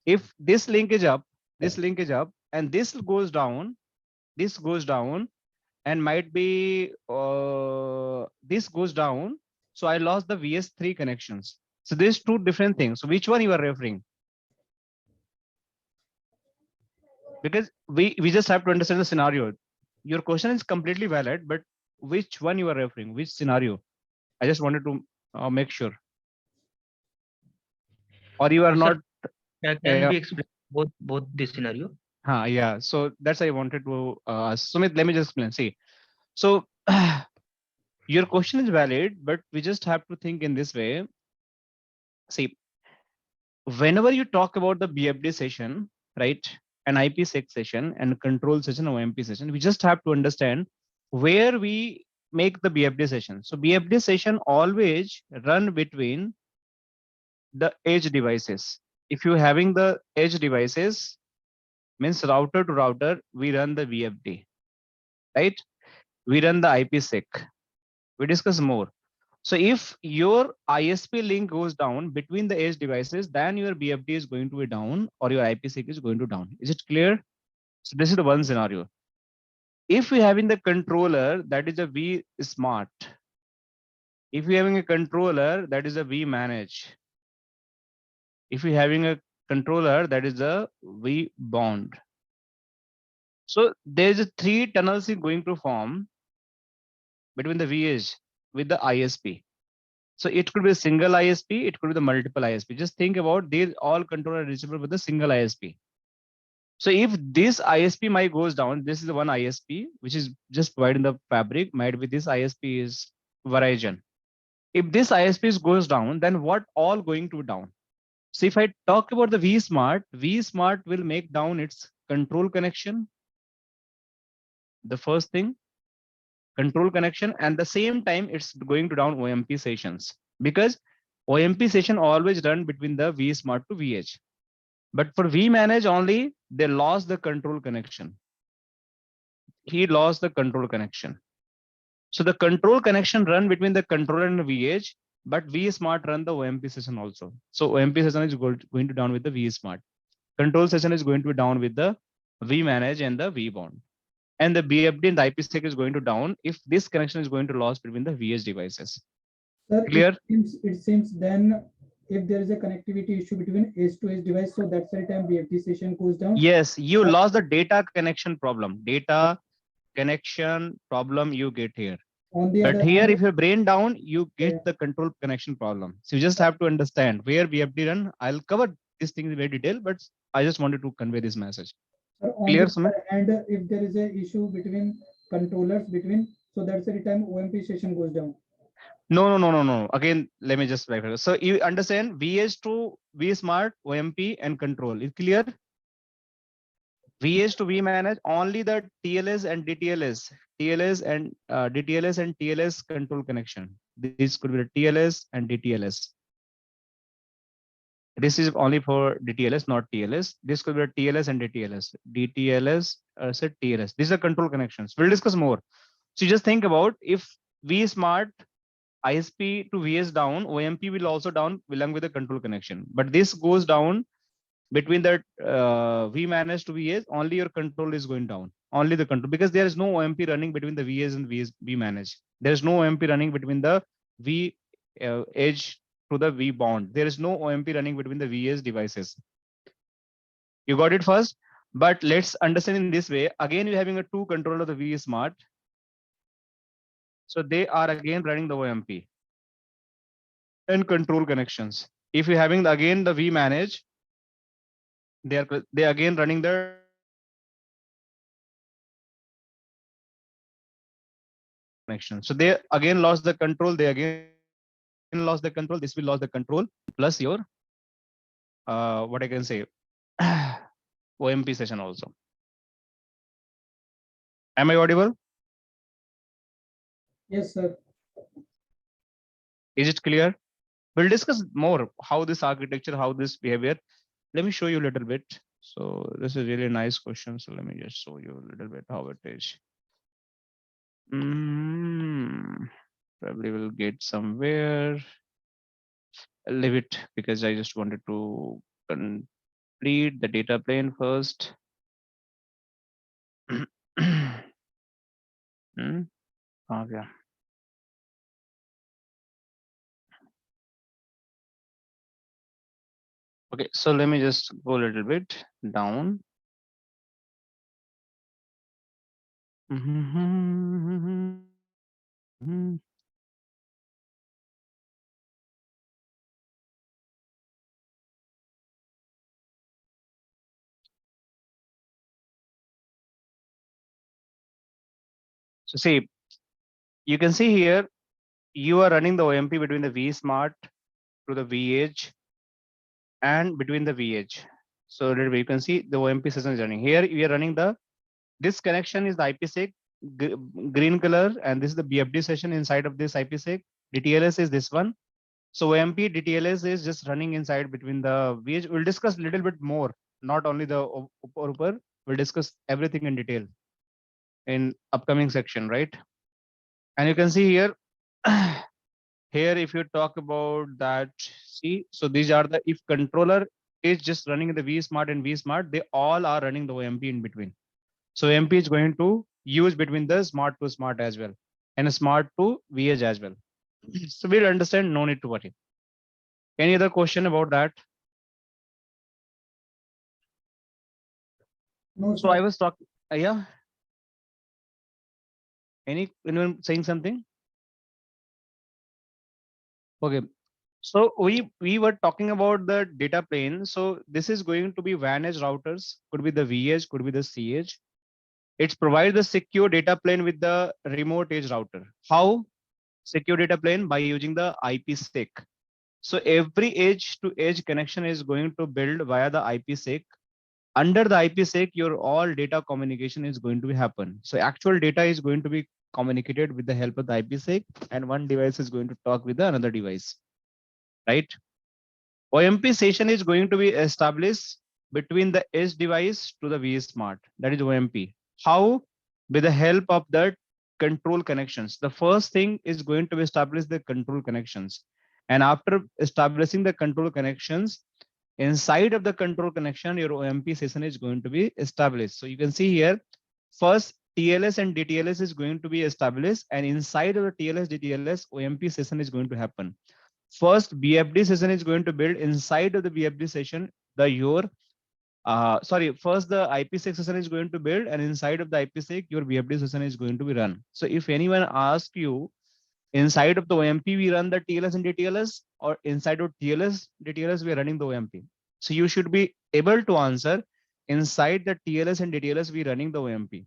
If this link is up, and this goes down, and might be this goes down, so I lost the VS3 connections. So there's two different things. So which one you are referring? Because we just have to understand the scenario. Your question is completely valid, but which one you are referring? Which scenario? I just wanted to make sure. Or you are not. Can we explain both this scenario? Yeah. So that's I wanted to ask. Sumit, let me just explain. See, so your question is valid, but we just have to think in this way. See, whenever you talk about the BFD session, right, an IPSEC session and control session or OMP session, we just have to understand where we make the BFD session. So BFD session always run between the edge devices. If you're having the edge devices, means router to router, we run the BFD, right? We run the IPSEC. We discuss more. So if your ISP link goes down between the edge devices, then your BFD is going to be down or your IPSEC is going to down. Is it clear? So this is the one scenario. If we having the controller, that is a vSmart. If we having a controller, that is a vManage. If we having a controller, that is a vBond. So there is a three tunnels going to form between the vEdge with the ISP. So it could be a single ISP, it could be the multiple ISP. Just think about these all controller reachable with a single ISP. So if this ISP might goes down, this is the one ISP which is just providing the fabric. Might be this ISP is Verizon. If this ISP goes down, then what all going to down? So if I talk about the vSmart will make down its control connection. The first thing, control connection, and the same time it's going to down OMP sessions, because OMP session always run between the vSmart to vEdge. But for vManage only, they lost the control connection. He lost the control connection. So the control connection run between the controller and the vEdge, but vSmart run the OMP session also. So OMP session is going to down with the vSmart. Control session is going to be down with the vManage and the vBond. And the BFD and the IPSEC is going to down if this connection is going to lost between the vEdge devices. Sir, Clear? It seems then if there is a connectivity issue between edge to edge device, so that's the time BFD session goes down. Yes, you lost the data connection problem. Data connection problem you get here. On the But other here, hand, if you brain down, you get the control connection problem. So you just have to understand where BFD run. I'll cover this thing in very detail, but I just wanted to convey this message. sir, on Clear, the Sumit? other hand, if there is a issue between controllers so that's the time OMP session goes down. No. Again, let me just clarify. So you understand vEdge to vSmart, OMP, and control. Is clear? vEdge to vManage, only the TLS and DTLS, DTLS and TLS control connection. This could be the TLS and DTLS. This is only for DTLS, not TLS. This could be the TLS and DTLS. DTLS, said TLS. These are control connections. We'll discuss more. So just think about if vSmart ISP to VS down, OMP will also down along with the control connection. But this goes down between that vManage to VS, only your control is going down. Only the control, because there is no OMP running between the VS and vManage. There is no OMP running between the vEdge to the vBond. There is no OMP running between the VS devices. You got it first, but let's understand in this way. Again, you're having a two controller of the vSmart. So they are again running the OMP and control connections. If you're having again the vManage, they again running the connection. So they again lost the control. They again lost the control. This will lose the control plus your what I can say OMP session also. Am I audible? Yes, sir. Is it clear? We'll discuss more how this architecture, how this behavior. Let me show you a little bit. So this is really nice question. So let me just show you a little bit how it is. Probably will get somewhere. I'll leave it because I just wanted to complete the data plane first. Okay. Okay, so let me just go a little bit down. So see, you can see here, you are running the OMP between the vSmart to the vEdge and between the vEdge. So you can see the OMP session is running. Here we are running this connection is the IPSEC green color, and this is the BFD session inside of this IPSEC. DTLS is this one. So OMP DTLS is just running inside between the vEdge. We'll discuss a little bit more, not only the upper. We'll discuss everything in detail in upcoming section, right? And you can see here, here if you talk about that, see, so these are the, if controller is just running the vSmart and vSmart, they all are running the OMP in between. So OMP is going to use between the smart to smart as well, and smart to vEdge as well. So we'll understand, no need to worry. Any other question about that? No, So sir. I was talking, yeah. Anyone saying something? Okay. So we were talking about the data plane. So this is going to be WAN edge routers, could be the vEdge, could be the cEdge. It provides the secure data plane with the remote edge router. How? Secure data plane by using the IPSEC. So every edge to edge connection is going to build via the IPSEC. Under the IPSEC, your all data communication is going to happen. So actual data is going to be communicated with the help of the IPSEC, and one device is going to talk with the another device, right? OMP session is going to be established between the edge device to the vSmart. That is OMP. How? With the help of the control connections. The first thing is going to establish the control connections. And after establishing the control connections, inside of the control connection, your OMP session is going to be established. So you can see here, first TLS and DTLS is going to be established, and inside of the TLS, DTLS, OMP session is going to happen. First BFD session is going to build inside of the BFD session, first the IPSEC session is going to build, and inside of the IPSEC, your BFD session is going to be run. So if anyone asks you, inside of the OMP, we run the TLS and DTLS, or inside of TLS, DTLS, we are running the OMP. So you should be able to answer, inside the TLS and DTLS, we are running the OMP.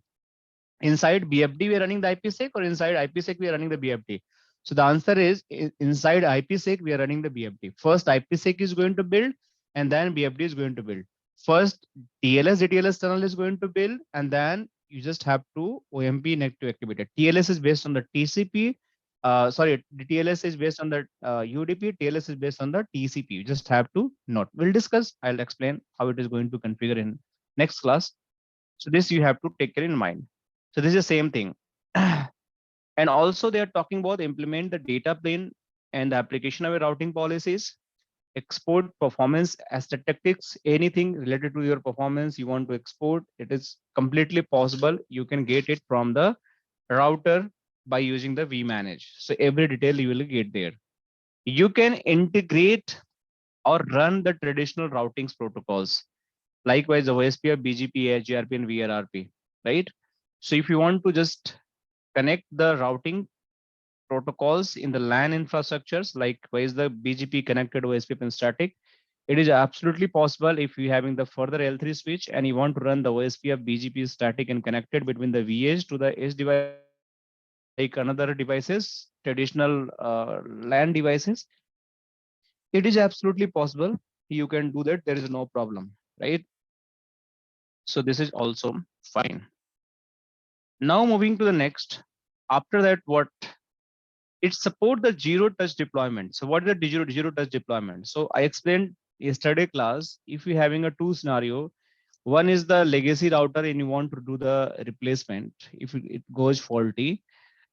Inside BFD, we are running the IPSEC, or inside IPSEC, we are running the BFD. So the answer is, inside IPSEC, we are running the BFD. First IPSEC is going to build, and then BFD is going to build. First TLS, DTLS tunnel is going to build, and then you just have to OMP net to activate it. TLS is based on the TCP. DTLS is based on the UDP. TLS is based on the TCP. You just have to note. We'll discuss. I'll explain how it is going to configure in next class. So this you have to take care in mind. So this is the same thing. And also they are talking about implement the data plane and the application of routing policies, export performance statistics, anything related to your performance you want to export, it is completely possible. You can get it from the router by using the vManage. So every detail you will get there. You can integrate or run the traditional routings protocols. Likewise, the OSPF, BGP, HGRP, and VRRP, right? So if you want to just connect the routing protocols in the LAN infrastructures, likewise the BGP connected OSPF and static, it is absolutely possible if you having the further L3 switch and you want to run the OSPF, BGP static and connected between the vEdge to the edge device, like another devices, traditional LAN devices, it is absolutely possible. You can do that. There is no problem, right? So this is also fine. Now moving to the next. After that, what? It support the zero touch deployment. So what is the zero touch deployment? So I explained yesterday class, if you're having a two scenario, one is the legacy router and you want to do the replacement if it goes faulty,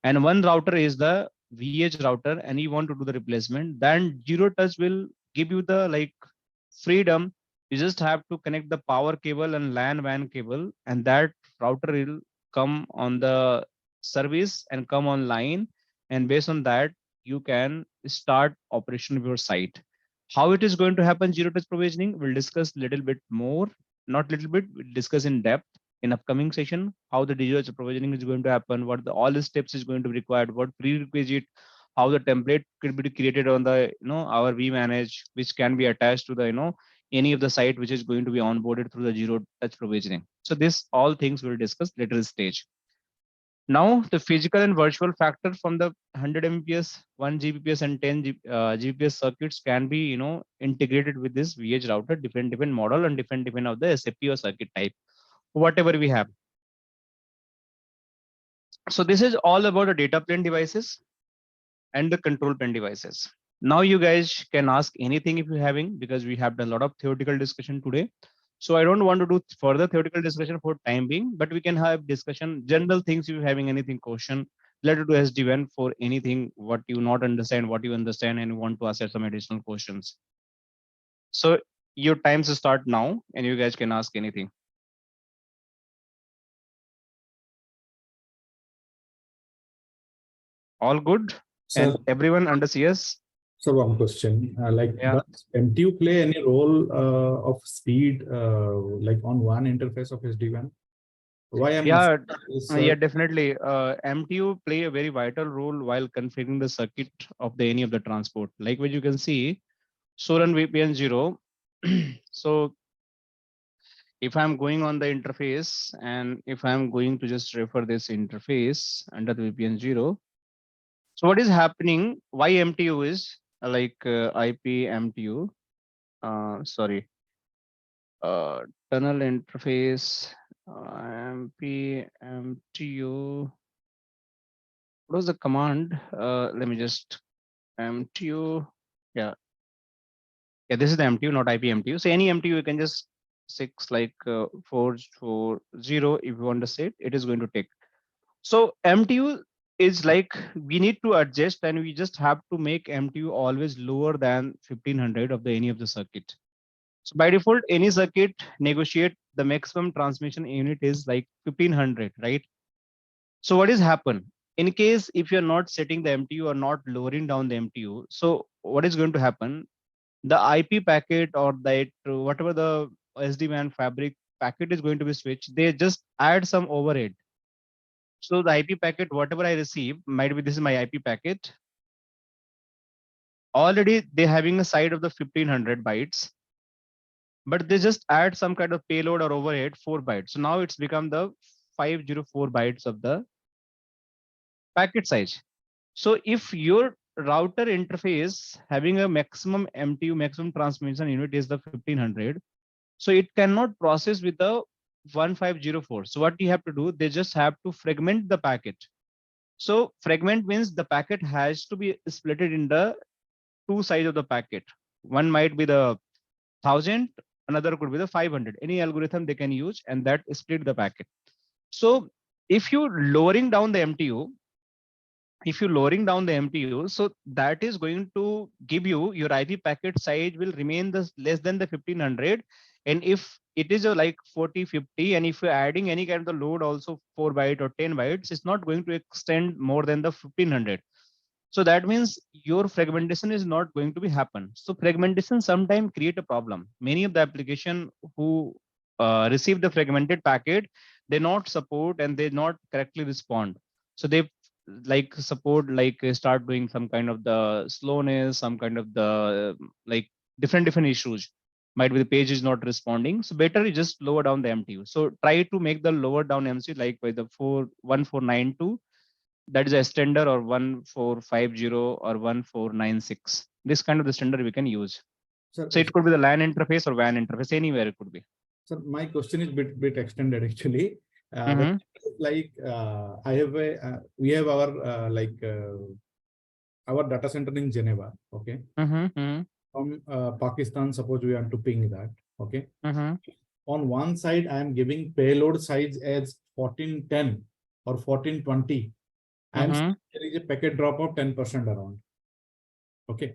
and one router is the vEdge router and you want to do the replacement, then zero touch will give you the freedom. You just have to connect the power cable and LAN WAN cable, and that router will come on the service and come online, and based on that you can start operation of your site. How it is going to happen, zero touch provisioning, we'll discuss little bit more, not little bit, we'll discuss in depth in upcoming session, how the zero touch provisioning is going to happen, what all the steps is going to be required, what prerequisite, how the template could be created on the our vManage, which can be attached to the any of the site which is going to be onboarded through the zero touch provisioning. So this all things we'll discuss later stage. Now the physical and virtual factor from the 100 Mbps, 1 Gbps and 10 Gbps circuits can be integrated with this vEdge router, different model and different of the SAP or circuit type, whatever we have. So this is all about the data plane devices and the control plane devices. Now you guys can ask anything if you're having, because we have done a lot of theoretical discussion today. So I don't want to do further theoretical discussion for time being, but we can have discussion, general things if you're having anything question related to SD-WAN for anything, what you not understand, what you understand, and you want to ask some additional questions. So your times start now and you guys can ask anything. All good? Sir, and everyone under CS? So one question, Yeah. does MTU play any role of speed, on one interface of SD-WAN? Why I'm Yeah, is, yeah, definitely. MTU play a very vital role while configuring the circuit of any of the transport. Like what you can see, Soran VPN 0. So if I'm going on the interface and if I'm going to just refer this interface under the VPN 0, so what is happening? Why MTU is IP MTU? Sorry, tunnel interface MP MTU. What was the command? Let me just MTU. Yeah, this is the MTU, not IP MTU. So any MTU you can just 440 if you want to say it is going to take. So MTU is we need to adjust, and we just have to make MTU always lower than 1500 of the any of the circuit. So by default, any circuit negotiate the maximum transmission unit is 1500, right? So what is happen in case if you're not setting the MTU or not lowering down the MTU? So what is going to happen? The IP packet or that whatever the SD-WAN fabric packet is going to be switched, they just add some overhead. So the IP packet, whatever I receive, might be this is my IP packet. Already they're having a side of the 1500 bytes, but they just add some kind of payload or overhead 4 bytes. So now it's become the 504 bytes of the packet size. So if your router interface having a maximum MTU, maximum transmission unit is the 1500, so it cannot process with the 1504. So what you have to do, they just have to fragment the packet. So fragment means the packet has to be split in the two sides of the packet. One might be the 1000, another could be the 500. Any algorithm they can use, and that split the packet. So if you lowering down the MTU, if you're lowering down the MTU, so that is going to give you your IP packet size will remain the less than the 1500. And if it is a like 40, 50, and if you're adding any kind of the load also 4 byte or 10 bytes, it's not going to extend more than the 1500. So that means your fragmentation is not going to be happen. So fragmentation sometimes create a problem. Many of the application who receive the fragmented packet, they not support and they not correctly respond. So they like support like start doing some kind of the slowness, some kind of the like different issues. Might be the page is not responding. So better you just lower down the MTU. So try to make the lower down MTU like by the 1492. That is a standard, or 1450 or 1496. This kind of the standard we can use. Sir, So it could be the LAN interface or WAN interface, anywhere it could be. Sir, my question is bit extended actually. Mhm. Like I have a we have our our data center in Geneva. Okay. From Pakistan, suppose we want to ping that. Okay. On one side, I am giving payload size as 1410 or 1420. And there is a packet drop of 10% around. Okay.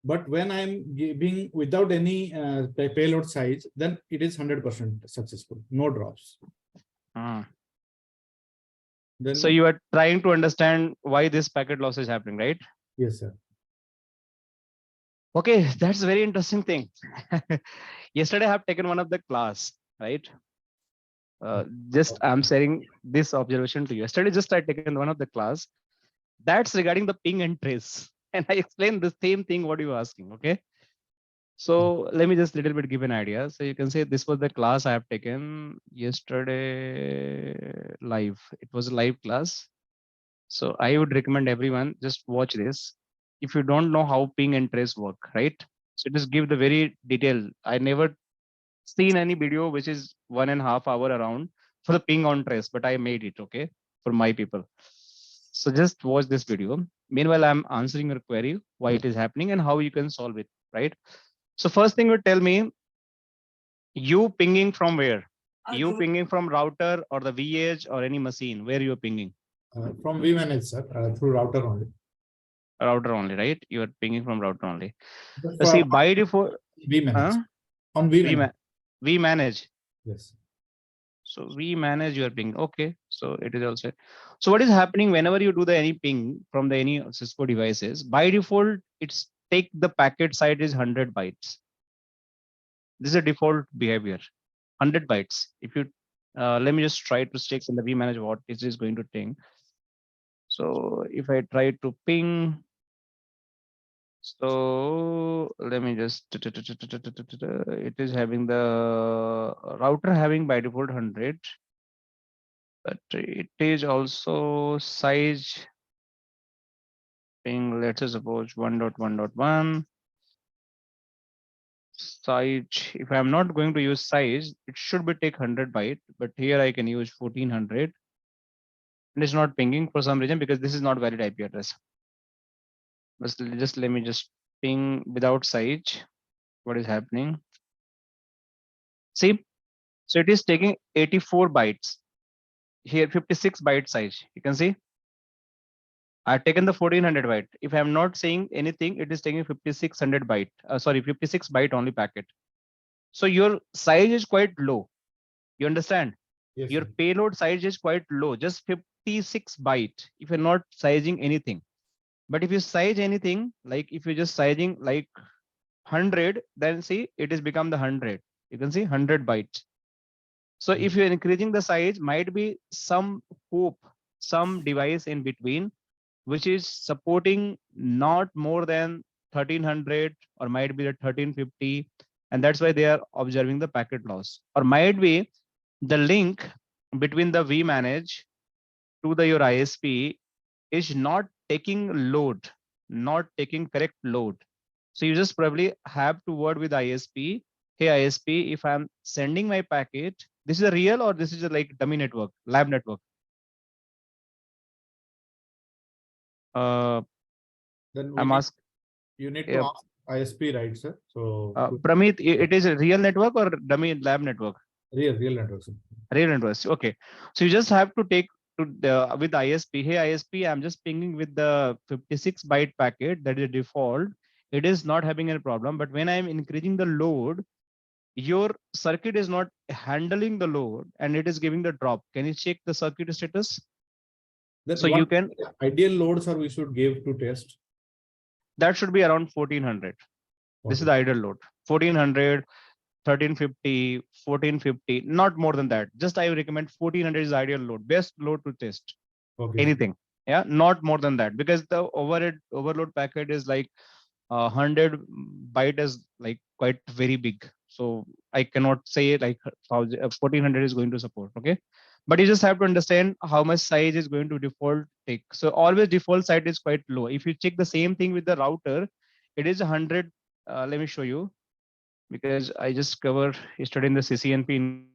But when I'm giving without any payload size, then it is 100% successful, no drops. Then, so you are trying to understand why this packet loss is happening, right? Yes, sir. Okay, that's a very interesting thing. Yesterday I have taken one of the class, right? Just I'm sharing this observation to you. Yesterday just I taken one of the class that's regarding the ping and trace, and I explained the same thing what you were asking. Okay, so let me just little bit give an idea. So you can say this was the class I have taken yesterday live. It was a live class. So I would recommend everyone just watch this. If you don't know how ping and trace work, right? So just give the very detail. I never seen any video which is 1.5 hours around for the ping on trace, but I made it, okay, for my people. So just watch this video. Meanwhile, I'm answering your query, why it is happening and how you can solve it, right? So first thing would tell me, you pinging from where? You pinging from router or the vEdge or any machine, where you're pinging? From vManage, sir, through router only. Router only, right? You are pinging from router only. So see, by default, vManage. On vManage. vManage. Yes. So vManage your ping. Okay. So it is also. So what is happening whenever you do the any ping from the any Cisco devices, by default, it's take the packet size is 100 bytes. This is a default behavior, 100 bytes. If you, let me just try to stick in the vManage what it is going to ping. So if I try to ping, so let me just, it is having the router having by default 100, but it is also size ping, let's suppose 1.1.1 size. If I'm not going to use size, it should be take 100 byte, but here I can use 1400. And it's not pinging for some reason because this is not valid IP address. But just let me just ping without size. What is happening? See, so it is taking 84 bytes. Here 56 byte size. You can see. I've taken the 1400 byte. If I'm not saying anything, it is taking 5600 byte. Sorry, 56 byte only packet. So your size is quite low. You understand? Yes, your sir. payload size is quite low, just 56 byte. If you're not sizing anything, but if you size anything, like if you're just sizing like 100, then see it is become the 100. You can see 100 bytes. So if you're increasing the size, might be some hope, some device in between, which is supporting not more than 1300 or might be the 1350. And that's why they are observing the packet loss, or might be the link between the vManage to the your ISP is not taking load, not taking correct load. So you just probably have to word with ISP. Hey ISP, if I'm sending my packet, this is a real or this is a like dummy network, lab network. Then I'm asking. You need to ask ISP, right, sir? So Pramit, it is a real network or dummy lab network? Real network, sir. Real network. Okay. So you just have to take to the with ISP. Hey ISP, I'm just pinging with the 56 byte packet that is default. It is not having any problem. But when I'm increasing the load, your circuit is not handling the load and it is giving the drop. Can you check the circuit status? Then So you can, ideal loads are we should give to test. that should be around 1400. This is the ideal load. 1400, 1350, 1450, not more than that. Just I recommend 1400 is ideal load, best load to test. Okay. Anything. Yeah, not more than that, because the overload packet is like 100 byte is like quite very big. So I cannot say like 1400 is going to support. Okay. But you just have to understand how much size is going to default take. So always default side is quite low. If you check the same thing with the router, it is 100. Let me show you, because I just covered yesterday in the CCNP.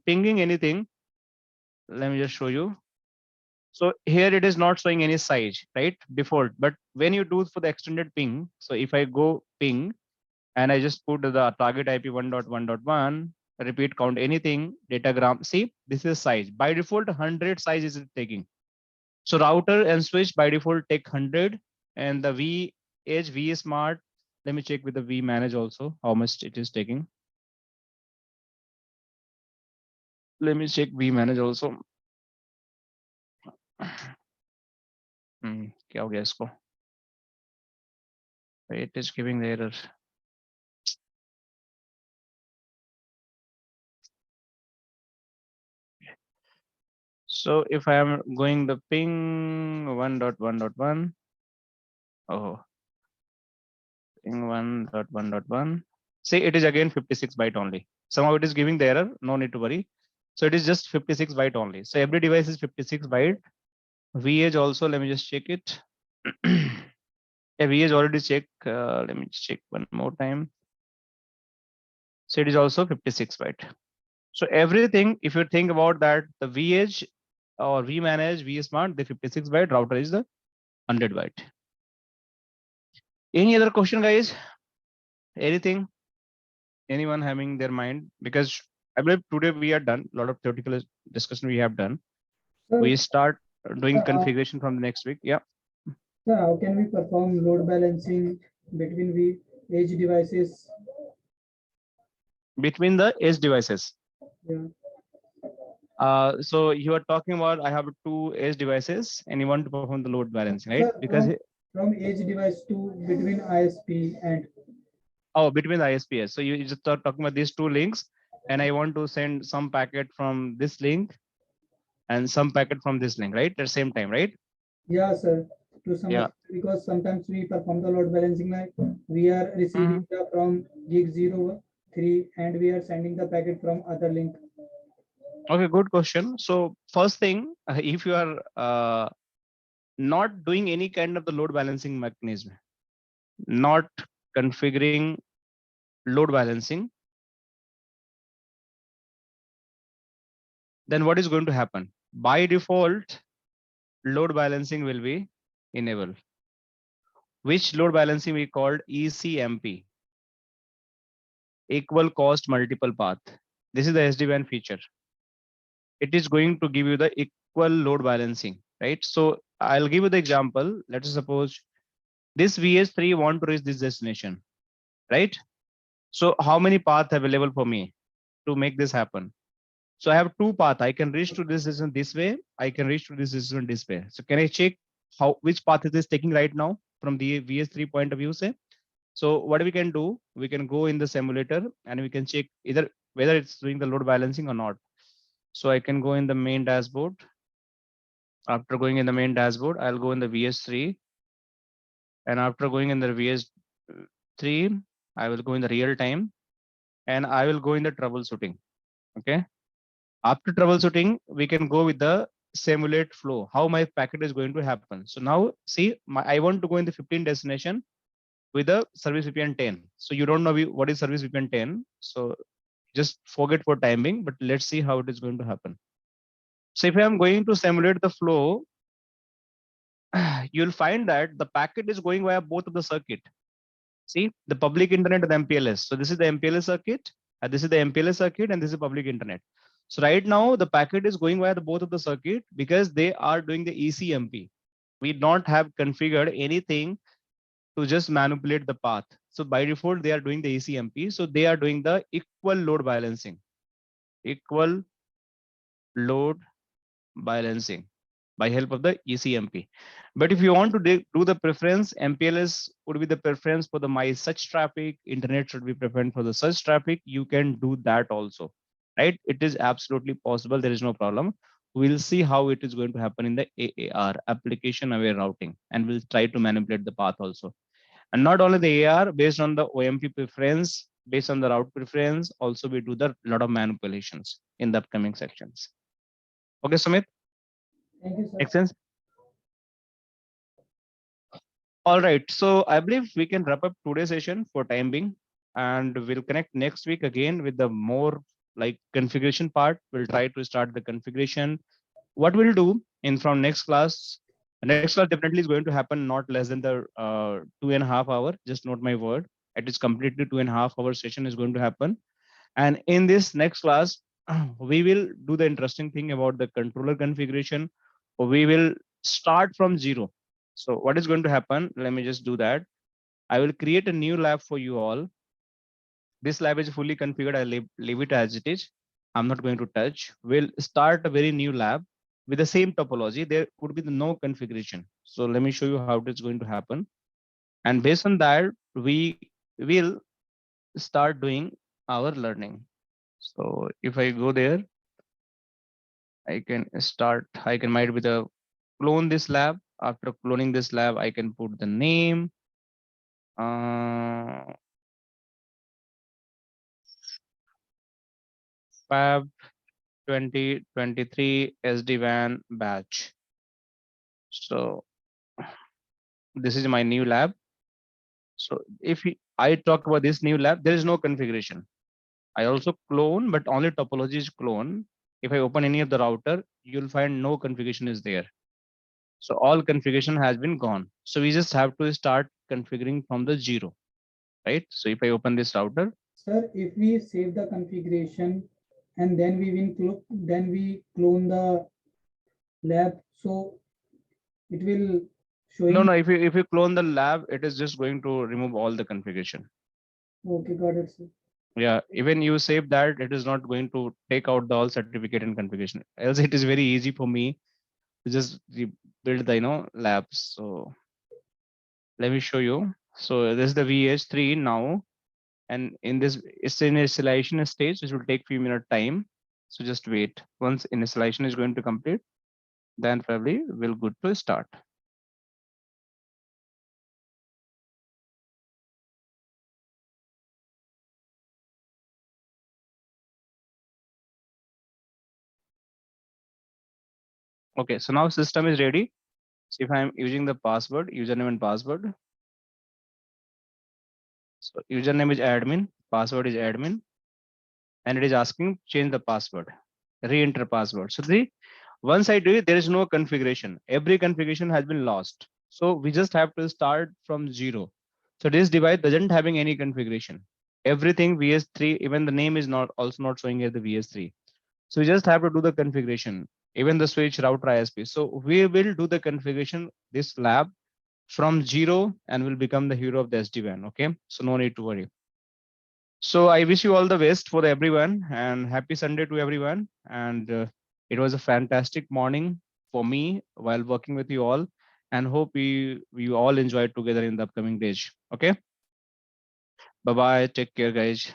Pinging anything. Let me just show you. So here it is not showing any size, right? Default. But when you do for the extended ping, so if I go ping and I just put the target IP 1.1.1, repeat count anything, datagram, see, this is size. By default, 100 size is it taking. So router and switch by default take 100, and the vEdge, vSmart, let me check with the vManage also, how much it is taking. Let me check vManage also. क्या हो गया इसको? It is giving the error. So if I am going the ping 1.1.1, oh, ping 1.1.1, see, it is again 56 byte only. Somehow it is giving the error, no need to worry. So it is just 56 byte only. So every device is 56 byte. vEdge also, let me just check it. Yeah, vEdge already check. Let me check one more time. So it is also 56 byte. So everything, if you think about that, the vEdge or vManage, vSmart, the 56 byte, router is the 100 byte. Any other question, guys? Anything? Anyone having their mind? Because I believe today we are done. A lot of theoretical discussion we have done. We start doing configuration from the next week. Yeah. So how can we perform load balancing between the edge devices? Between the edge devices. Yeah. So you are talking about I have two edge devices and you want to perform the load balancing, right? Sir, Because from edge device to between ISP and between the ISPs. So you just start talking about these two links, and I want to send some packet from this link and some packet from this link, right? At the same time, right? Yeah, sir. To some Yeah. Because sometimes we perform the load balancing like we are receiving the from gig 03 and we are sending the packet from other link. Okay, good question. So first thing, if you are not doing any kind of the load balancing mechanism, not configuring load balancing, then what is going to happen? By default, load balancing will be enabled. Which load balancing we called ECMP, equal cost multiple path. This is the SD-WAN feature. It is going to give you the equal load balancing, right? So I'll give you the example. Let's suppose this VS3 want to reach this destination, right? So how many paths available for me to make this happen? So I have two paths. I can reach to this destination this way. I can reach to this destination this way. So can I check which path is this taking right now from the VS3 point of view, say? So what we can do, we can go in the simulator and we can check either whether it's doing the load balancing or not. So I can go in the main dashboard. After going in the main dashboard, I'll go in the VS3. And after going in the VS3, I will go in the real time and I will go in the troubleshooting. Okay. After troubleshooting, we can go with the simulate flow, how my packet is going to happen. So now see, I want to go in the 15 destination with the service VPN 10. So you don't know what is service VPN 10. So just forget for timing, but let's see how it is going to happen. So if I'm going to simulate the flow, you'll find that the packet is going via both of the circuit. See the public internet and the MPLS. So this is the MPLS circuit, and this is the MPLS circuit, and this is public internet. So right now the packet is going via the both of the circuit because they are doing the ECMP. We don't have configured anything to just manipulate the path. So by default, they are doing the ECMP. So they are doing the equal load balancing, equal load balancing by help of the ECMP. But if you want to do the preference, MPLS would be the preference for the my such traffic, internet should be preferred for the such traffic. You can do that also, right? It is absolutely possible. There is no problem. We'll see how it is going to happen in the AAR, application aware routing, and we'll try to manipulate the path also. And not only the AR, based on the OMP preference, based on the route preference, also we do the lot of manipulations in the upcoming sections. Okay, Sumit? Thank you, sir. Makes sense? All right, so I believe we can wrap up today's session for time being, and we'll connect next week again with the more like configuration part. We'll try to start the configuration. What we'll do in from next class definitely is going to happen not less than the 2.5 hours. Just note my word. It is completely 2.5 hour session is going to happen. And in this next class, we will do the interesting thing about the controller configuration. We will start from zero. So what is going to happen? Let me just do that. I will create a new lab for you all. This lab is fully configured. I leave it as it is. I'm not going to touch. We'll start a very new lab with the same topology. There would be no configuration. So let me show you how it is going to happen. And based on that, we will start doing our learning. So if I go there, I can might be the clone this lab. After cloning this lab, I can put the name. Fab 2023 SDWAN batch. So this is my new lab. So if I talk about this new lab, there is no configuration. I also clone, but only topology is clone. If I open any of the router, you'll find no configuration is there. So all configuration has been gone. So we just have to start configuring from the zero, right? So if I open this router. Sir, if we save the configuration and then we clone the lab, so it will show. No, if you clone the lab, it is just going to remove all the configuration. Okay, got it, sir. Yeah, even you save that, it is not going to take out the all certificate and configuration. Else it is very easy for me to just build the labs. So let me show you. So this is the VH3 now, and in this it's initialization stage, which will take few minutes time. So just wait. Once initialization is going to complete, then probably we'll good to start. Okay, so now system is ready. So if I'm using the password, username and password. So username is admin, password is admin, and it is asking change the password, re-enter password. So once I do it, there is no configuration. Every configuration has been lost. So we just have to start from zero. So this device doesn't having any configuration. Everything VS3, even the name is also not showing as the VS3. So we just have to do the configuration, even the switch router ISP. So we will do the configuration, this lab from zero, and will become the hero of the SD-WAN. Okay, so no need to worry. So I wish you all the best for everyone, and happy Sunday to everyone. And it was a fantastic morning for me while working with you all, and hope we all enjoyed together in the upcoming days. Okay. Bye bye. Take care, guys.